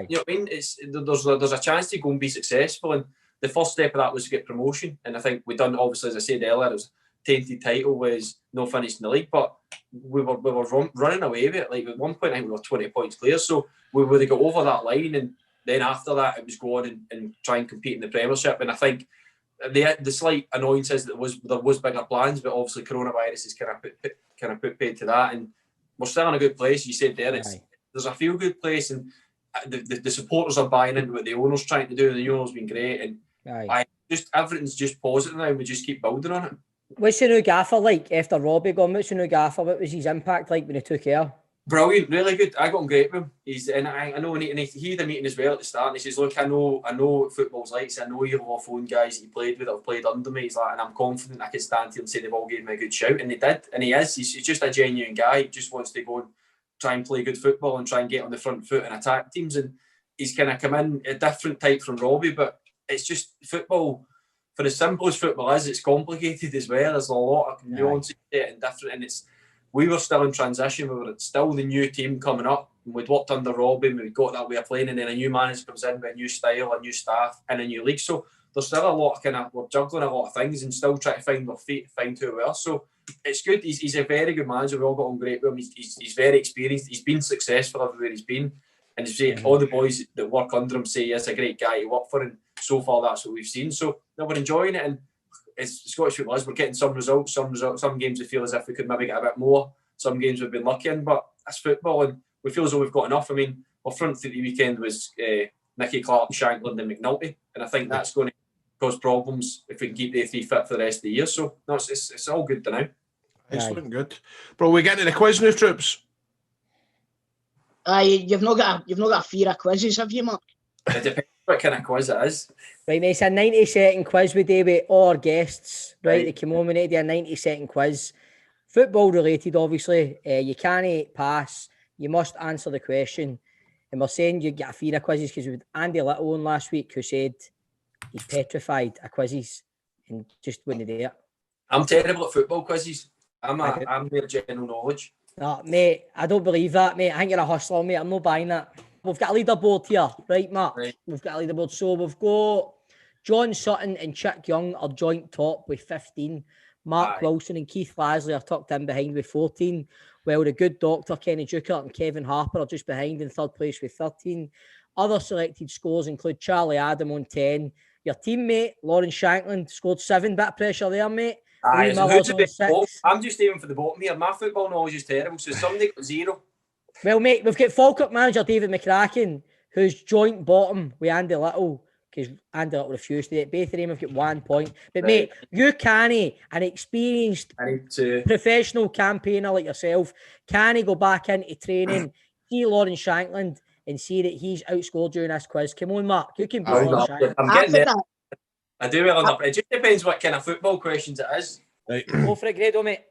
You know what I mean? There's a chance to go and be successful, and the first step of that was to get promotion. And I think we done, obviously, as I said earlier, it was tainted title, was no finish in the league, but we were running away with it. Like at one point, I think we were 20 points clear, so we would have got over that line, and then after that, it was go on and try and compete in the Premiership. And I think the slight annoyance is that there was bigger plans, but obviously coronavirus has kind of put paid to that, and we're still in a good place. You said there, there's a feel good place, and the supporters are buying into what the owner's trying to do. The owner's been great, and everything's just positive now, and we just keep building on it. What's the new gaffer like after Robbie gone? What's the new gaffer? What was his impact like when he took care? Brilliant, really good. I got on great with him. I know he had a meeting as well at the start, and he says, "Look, I know what football's like. So I know you're all phone guys that you played with, that have played under me." He's like, and I'm confident I can stand here and say they've all given me a good shout, and they did. And he is. He's just a genuine guy. He just wants to go and try and play good football and try and get on the front foot and attack teams. And he's kind of come in a different type from Robbie, but it's just football. For as simple as football is, it's complicated as well. There's a lot of nuances and different, and we were still in transition. We were still the new team coming up. We'd worked under Robbie, and we'd got that way of playing, and then a new manager comes in with a new style, a new staff, and a new league. So there's still a lot of we're juggling a lot of things and still trying to find our feet, find who we are. So it's good. He's a very good manager. We all got on great with him. He's very experienced. He's been successful everywhere he's been. And all the boys that work under him say he's a great guy to work for, and so far that's what we've seen. So we're enjoying it, and it's Scottish football is. We're getting some results. Some games we feel as if we could maybe get a bit more. Some games we've been lucky in, but it's football, and we feel as though we've got enough. I mean, our front three the weekend was Nicky Clark, Shankland, and McNulty, and I think that's going to cause problems if we can keep the three fit for the rest of the year. So no, it's all good to now. It's looking good, bro. We get to the quiz now, troops. You've not got a fear of quizzes, have you, Mark? It depends what kind of quiz it is. Right, mate, it's a 90-second quiz we do with all our guests. Right, they come on, we need to do a 90-second quiz. Football related, obviously. You can't pass. You must answer the question. And we're saying you get a fear of quizzes because we had Andy Little on last week who said he's petrified of quizzes and just wouldn't do it. I'm terrible at football quizzes. I'm mere general knowledge. No, mate, I don't believe that, mate. I think you're a hustler, mate. I'm not buying that. We've got a leaderboard here, right, Mark? Right. We've got a leaderboard. So we've got John Sutton and Chick Young are joint top with 15. Mark Wilson and Keith Lasley are tucked in behind with 14. While the good doctor, Kenny Dukert and Kevin Harper are just behind in third place with 13. Other selected scores include Charlie Adam on 10. Your teammate, Lauren Shankland, scored 7. Bit of pressure there, mate. I'm just aiming for the bottom here. My football knowledge is terrible, so somebody got 0. Well, mate, we've got Falkirk manager David McCracken, who's joint bottom with Andy Little, because Andy Little refused to do it. Both of them have got 1 point. But, mate, you can't, an experienced professional campaigner like yourself, can't go back into training, see Lauren Shankland, and see that he's outscored during this quiz. Come on, Mark, you can beat Lauren Shankland. I'm getting there. I do well enough. It just depends what kind of football questions it is. Right. Go for it, Grado, mate.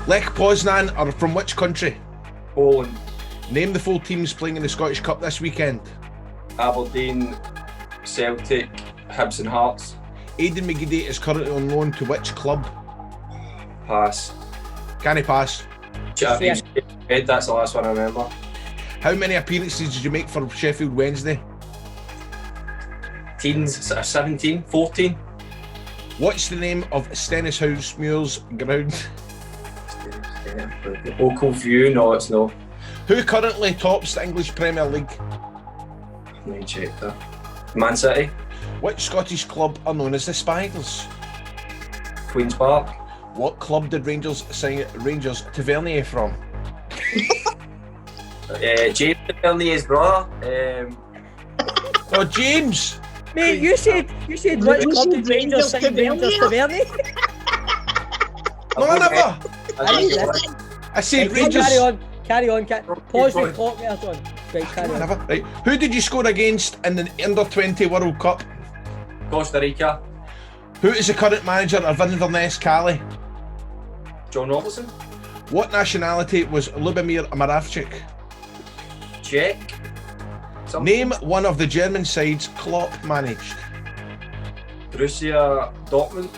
Lech Poznan are from which country? Poland. Name the 4 teams playing in the Scottish Cup this weekend. Aberdeen, Celtic, Hibs and Hearts. Aidan McGeady is currently on loan to which club? Pass. Can he pass? That's the last one I remember. How many appearances did you make for Sheffield Wednesday? 17, 14. What's the name of Stennishouse ground? Local View? No, it's not. Who currently tops the English Premier League? Let me check that. Man City. Which Scottish club are known as the Spiders? Queen's Park. What club did Rangers sign Rangers Tavernier from? James Tavernier's brother. Oh, James! Mate, you said which club did Rangers sign Rangers Tavernier? No, I never! I said Rangers. Carry on. Pause the clock there, John. Right, carry on. Right. Who did you score against in the Under-20 World Cup? Costa Rica. Who is the current manager of Inverness Cali? John Robertson. What nationality was Lubomir Moravchik? Czech. Name one of the German sides Klopp managed. Borussia Dortmund.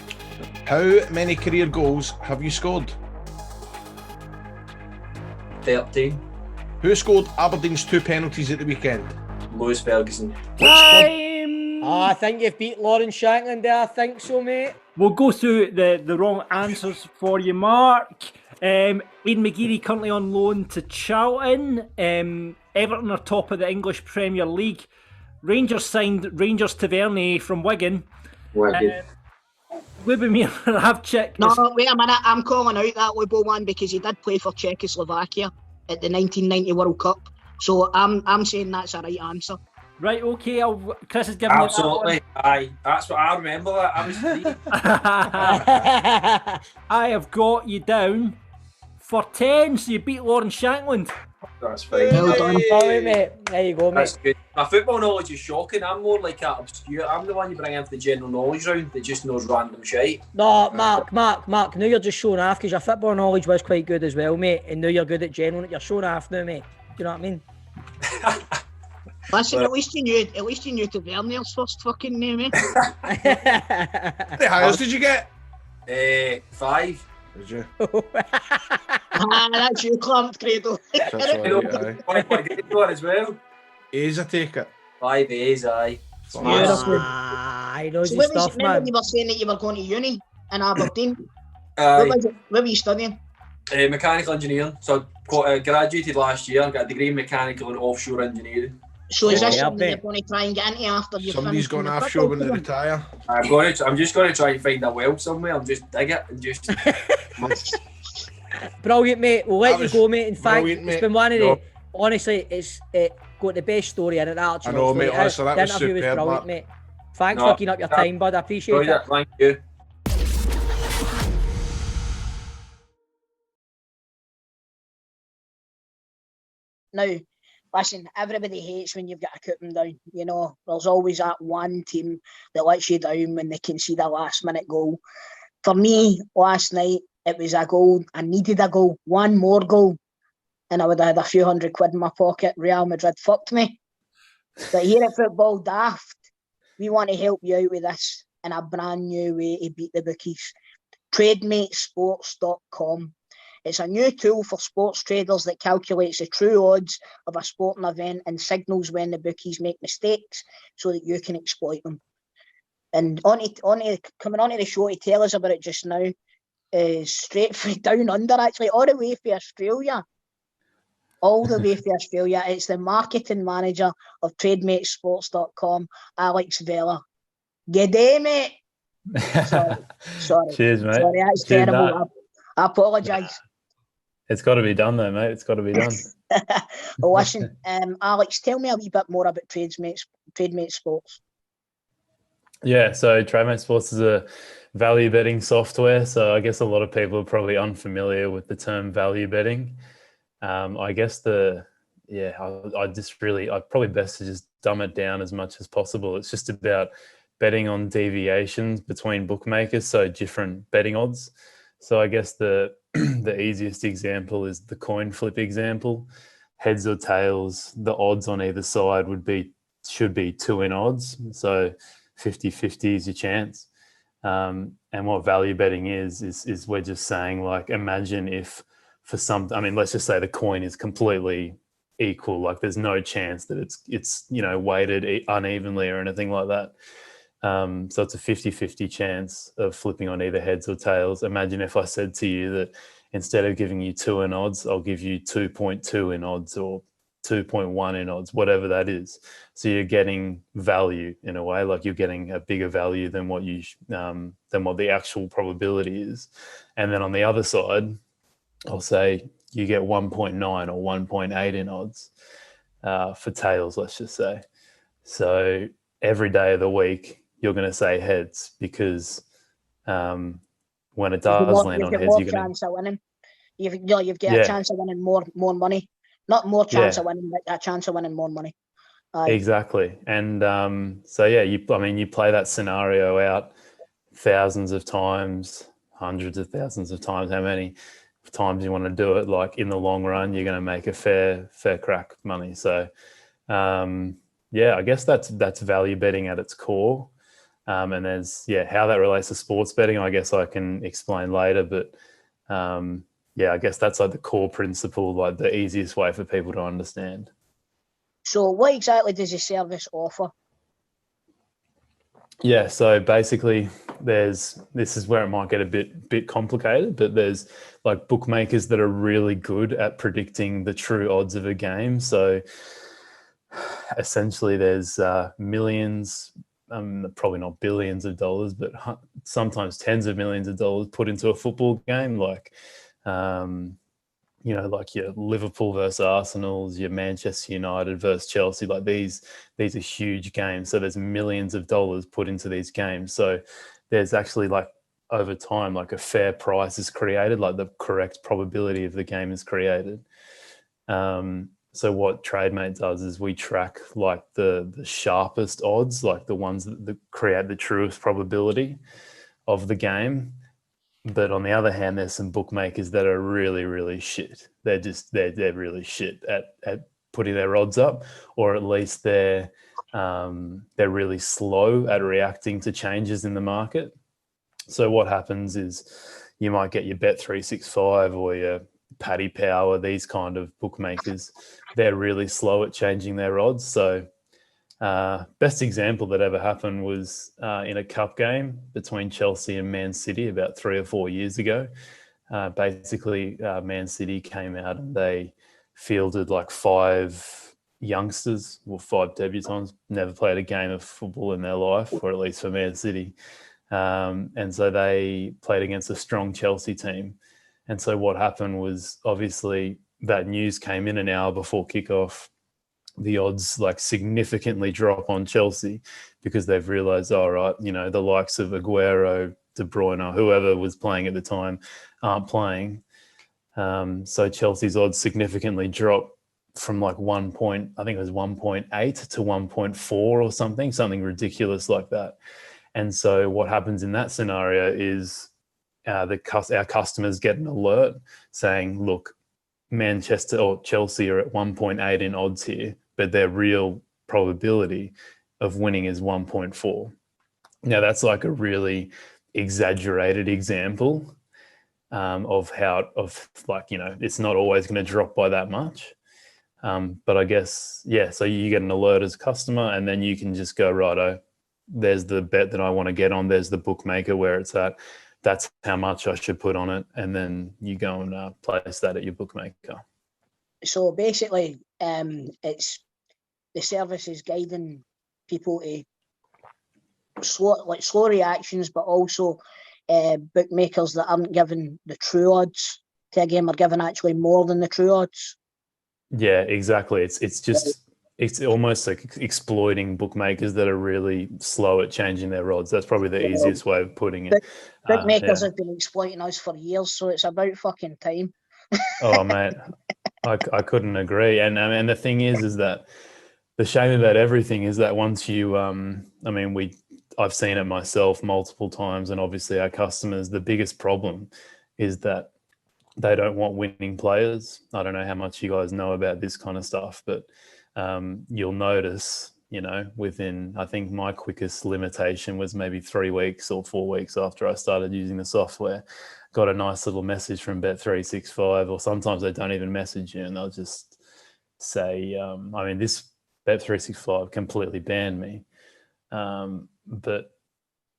How many career goals have you scored? 13. Who scored Aberdeen's 2 penalties at the weekend? Lewis Ferguson. I think you've beat Lauren Shankland there. I think so, mate. We'll go through the wrong answers for you, Mark. Aidan McGeady currently on loan to Charlton. Everton are top of the English Premier League. Rangers signed Rangers Tavernier from Wigan. Lubomir Moravchik. No, wait a minute. I'm calling out that Lubo one because he did play for Czechoslovakia at the 1990 World Cup. So I'm saying that's a right answer. Right, okay. Chris has given absolutely. Aye, that's what I remember. That I was 3. I have got you down for 10, so you beat Lauren Shankland. That's fine. Well done. All right, mate. There you go, That's mate. good. My football knowledge is shocking. I'm more like that obscure. I'm the one you bring into the general knowledge round that just knows random shit. No, Mark. Now you're just showing off because your football knowledge was quite good as well, mate. And now you're good at general. You're showing off now, mate. Do you know what I mean? Listen, at least you knew Tavernier's first fucking name, eh? How many hires did you get? 5. Did you? That's you, clamped cradle. That's all right, aye. One as well. A's, I take it. 5 A's, aye. Beautiful. I know So your stuff, remember man. you were saying that you were going to uni in Aberdeen? Aye. Where were you studying? Mechanical engineering. So I graduated last year. Got a degree in mechanical and offshore engineering. So is this Yeah, something you're mate. going to try and get into after you've Somebody's finished going in the offshore when football they program? retire. I'm just going to try and find a well somewhere and just dig it and just. Brilliant, mate. We'll let That you was go, mate. In fact, brilliant, it's mate. been one of the. No. Honestly, it's got the best story in it. Archie I know, Knox mate, story. honestly, that The was interview superb, brilliant, Mark. mate. Thanks No, for giving up your time, bud. I appreciate Enjoyed it. it. Thank you. Now, listen, everybody hates when you've got to cut them down. You know, there's always that one team that lets you down when they concede a last minute goal. For me, last night, it was a goal. I needed a goal, one more goal, and I would have had a few £100 in my pocket. Real Madrid fucked me. But here at Football Daft, we want to help you out with this in a brand new way to beat the bookies. TradeMateSports.com. It's a new tool for sports traders that calculates the true odds of a sporting event and signals when the bookies make mistakes so that you can exploit them. And coming onto the show to tell us about it just now is straight from down under, actually, all the way from Australia. All the way from Australia. It's the marketing manager of TradeMateSports.com, Alex Vella. Good day, mate. Sorry. Cheers, mate. Sorry, that's Cheers, terrible. Nat. I apologise. It's got to be done, though, mate. It's got to be done. Well, listen, Alex, tell me a wee bit more about TradeMate Sports. Yeah, so TradeMate Sports is a value betting software. So I guess a lot of people are probably unfamiliar with the term value betting. I guess I probably best to just dumb it down as much as possible. It's just about betting on deviations between bookmakers, so different betting odds. So I guess the easiest example is the coin flip example. Heads or tails, the odds on either side should be 2 in odds. So 50-50 is your chance. And what value betting is we're just saying, like, imagine if for let's just say the coin is completely equal, like there's no chance that it's weighted unevenly or anything like that. So it's a 50-50 chance of flipping on either heads or tails. Imagine if I said to you that instead of giving you 2 in odds, I'll give you 2.2 in odds or 2.1 in odds, whatever that is. So you're getting value in a way, like you're getting a bigger value than what the actual probability is. And then on the other side, I'll say you get 1.9 or 1.8 in odds for tails, let's just say. So every day of the week, you're going to say heads because when it does land on heads, you're going to... of winning. You've got a chance of winning more money. Not more chance of winning, but a chance of winning more money. Exactly. And you play that scenario out thousands of times, hundreds of thousands of times, how many times you want to do it. Like in the long run, you're going to make a fair crack of money. So, I guess that's value betting at its core. And there's, how that relates to sports betting, I guess I can explain later. But I guess that's like the core principle, like the easiest way for people to understand. So what exactly does the service offer? Yeah, so basically this is where it might get a bit complicated, but there's like bookmakers that are really good at predicting the true odds of a game. So essentially there's millions, probably not billions of dollars, but sometimes tens of millions of dollars put into a football game, like like your Liverpool versus Arsenal's, your Manchester United versus Chelsea, like these are huge games. So there's millions of dollars put into these games. So there's actually like over time, like a fair price is created, like the correct probability of the game is created. So what TradeMate does is we track like the sharpest odds, like the ones that create the truest probability of the game. But on the other hand, there's some bookmakers that are really, really shit. They're really shit at putting their odds up, or at least they're really slow at reacting to changes in the market. So what happens is you might get your Bet365 or your Paddy Power, these kind of bookmakers. They're really slow at changing their odds. So best example that ever happened was in a cup game between Chelsea and Man City about 3 or 4 years ago. Basically, Man City came out and they fielded like 5 youngsters, or 5 debutants, never played a game of football in their life, or at least for Man City. And so they played against a strong Chelsea team. And so what happened was, obviously that news came in an hour before kickoff. The odds like significantly drop on Chelsea because they've realised, all right, you know, the likes of Aguero, De Bruyne, whoever was playing at the time, aren't playing. So Chelsea's odds significantly drop from like 1.8 to 1.4 or something ridiculous like that. And so what happens in that scenario is our customers get an alert saying, look, Manchester or Chelsea are at 1.8 in odds here, but their real probability of winning is 1.4. Now, that's like a really exaggerated example of like, you know, it's not always going to drop by that much. But I guess, yeah, so you get an alert as a customer and then you can just go, righto, there's the bet that I want to get on. There's the bookmaker where it's at. That's how much I should put on it. And then you go and place that at your bookmaker. So basically, it's the service is guiding people to slow reactions, but also bookmakers that aren't giving the true odds to a game are giving actually more than the true odds. Yeah, exactly. It's almost like exploiting bookmakers that are really slow at changing their odds. That's probably the easiest way of putting it. Bookmakers have been exploiting us for years, so it's about fucking time. Oh, mate, I couldn't agree. And the thing is that the shame about everything is that once you, I've seen it myself multiple times, and obviously our customers, the biggest problem is that they don't want winning players. I don't know how much you guys know about this kind of stuff, but you'll notice, you know, within, I think my quickest limitation was maybe 3 weeks or 4 weeks after I started using the software, got a nice little message from Bet365, or sometimes they don't even message you and they'll just say, this Bet365 completely banned me. But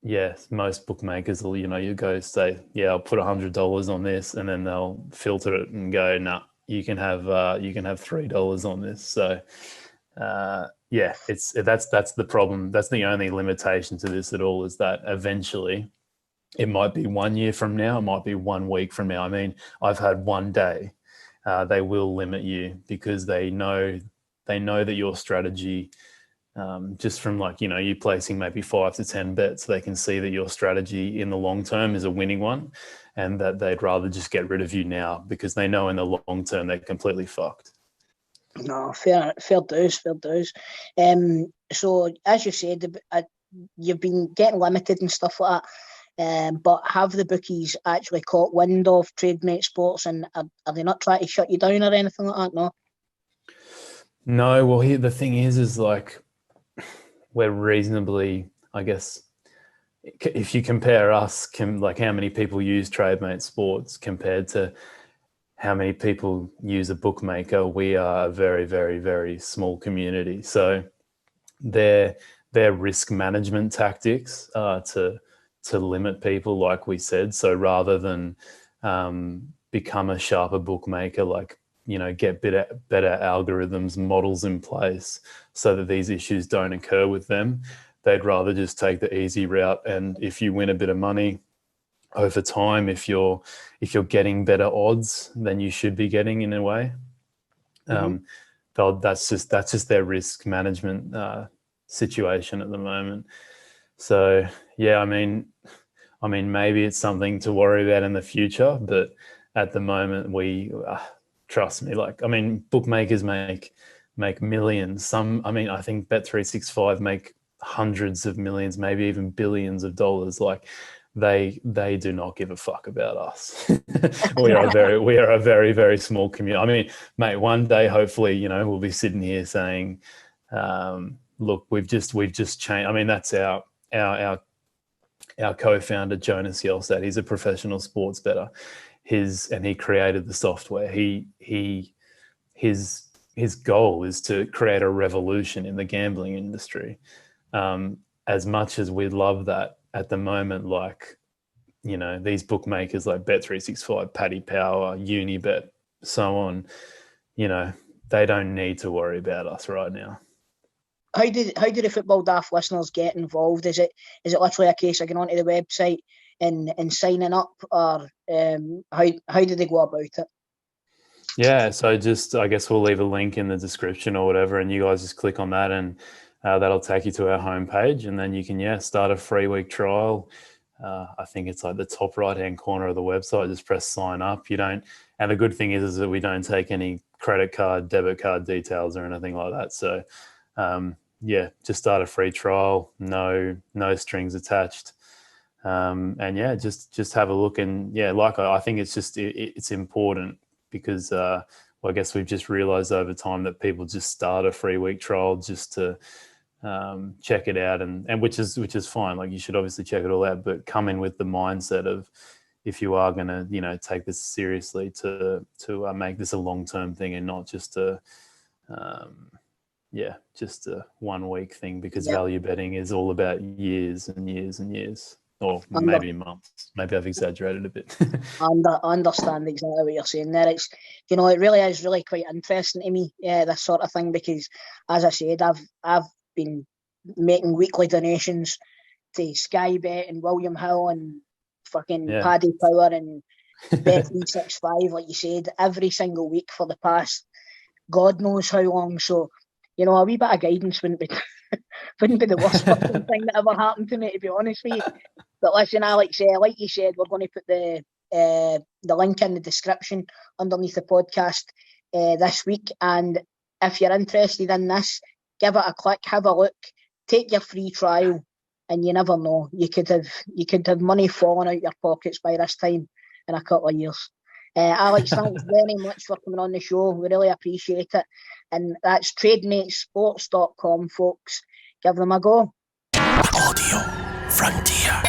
yes, most bookmakers will, you know, you go say, yeah, I'll put $100 on this, and then they'll filter it and go, nah, you can have $3 on this. So that's the problem. That's the only limitation to this at all, is that eventually it might be 1 year from now, it might be 1 week from now. I mean, I've had one day. They will limit you because they know that your strategy, just from like, you know, you placing maybe 5 to 10 bets, they can see that your strategy in the long term is a winning one, and that they'd rather just get rid of you now because they know in the long term they're completely fucked. No, fair dues. So as you said, you've been getting limited and stuff like that. But have the bookies actually caught wind of TradeMate Sports, and are they not trying to shut you down or anything like that? No. No, well, here the thing is like we're reasonably, I guess, if you compare us, like how many people use TradeMate Sports compared to how many people use a bookmaker, we are a very, very, very small community. So their risk management tactics are to limit people, like we said. So rather than become a sharper bookmaker, like, you know, get better algorithms, models in place so that these issues don't occur with them, they'd rather just take the easy route. And if you win a bit of money over time, if you're getting better odds than you should be getting in a way, that's just their risk management situation at the moment. So yeah, I mean, I mean, maybe it's something to worry about in the future, but at the moment, trust me, like, I mean, bookmakers make millions. I think Bet365 make hundreds of millions, maybe even billions of dollars. Like, they do not give a fuck about us. we are a very, very small community. I mean, mate, one day, hopefully, we'll be sitting here saying, look, we've just changed. I mean, that's our co-founder, Jonas Yelstad. He's a professional sports bettor. And he created the software. His goal is to create a revolution in the gambling industry. As much as we love that at the moment, like, these bookmakers like Bet365, Paddy Power, Unibet, so on, they don't need to worry about us right now. How do the Football Daft listeners get involved? Is it literally a case of going onto the website and signing up, or how do they go about it? Yeah, so I guess we'll leave a link in the description or whatever, and you guys just click on that, and that'll take you to our homepage, and then you can start a free week trial. I think it's like the top right hand corner of the website. Just press sign up. And the good thing is that we don't take any credit card, debit card details or anything like that. So just start a free trial. No strings attached. Just have a look, and I think it's just it's important because I guess we've just realized over time that people just start a free week trial just to check it out, and which is fine. Like, you should obviously check it all out, but come in with the mindset of, if you are going to take this seriously, to make this a long-term thing and not just a 1 week thing, because value betting is all about years and years and years, or maybe months. Maybe I've exaggerated a bit. I understand exactly what you're saying there. It's, it really is really quite interesting to me, this sort of thing, because, as I said, I've been making weekly donations to Sky Bet and William Hill and fucking Paddy Power and Bet365, like you said, every single week for the past God knows how long. So, a wee bit of guidance wouldn't be the worst fucking thing that ever happened to me, to be honest with you. But listen, Alex, like you said, we're going to put the link in the description underneath the podcast this week. And if you're interested in this, give it a click, have a look, take your free trial, and you never know, you could have money falling out your pockets by this time in a couple of years. Alex, thanks very much for coming on the show. We really appreciate it. And that's TradeMatesSports.com, folks. Give them a go. Audio Frontier.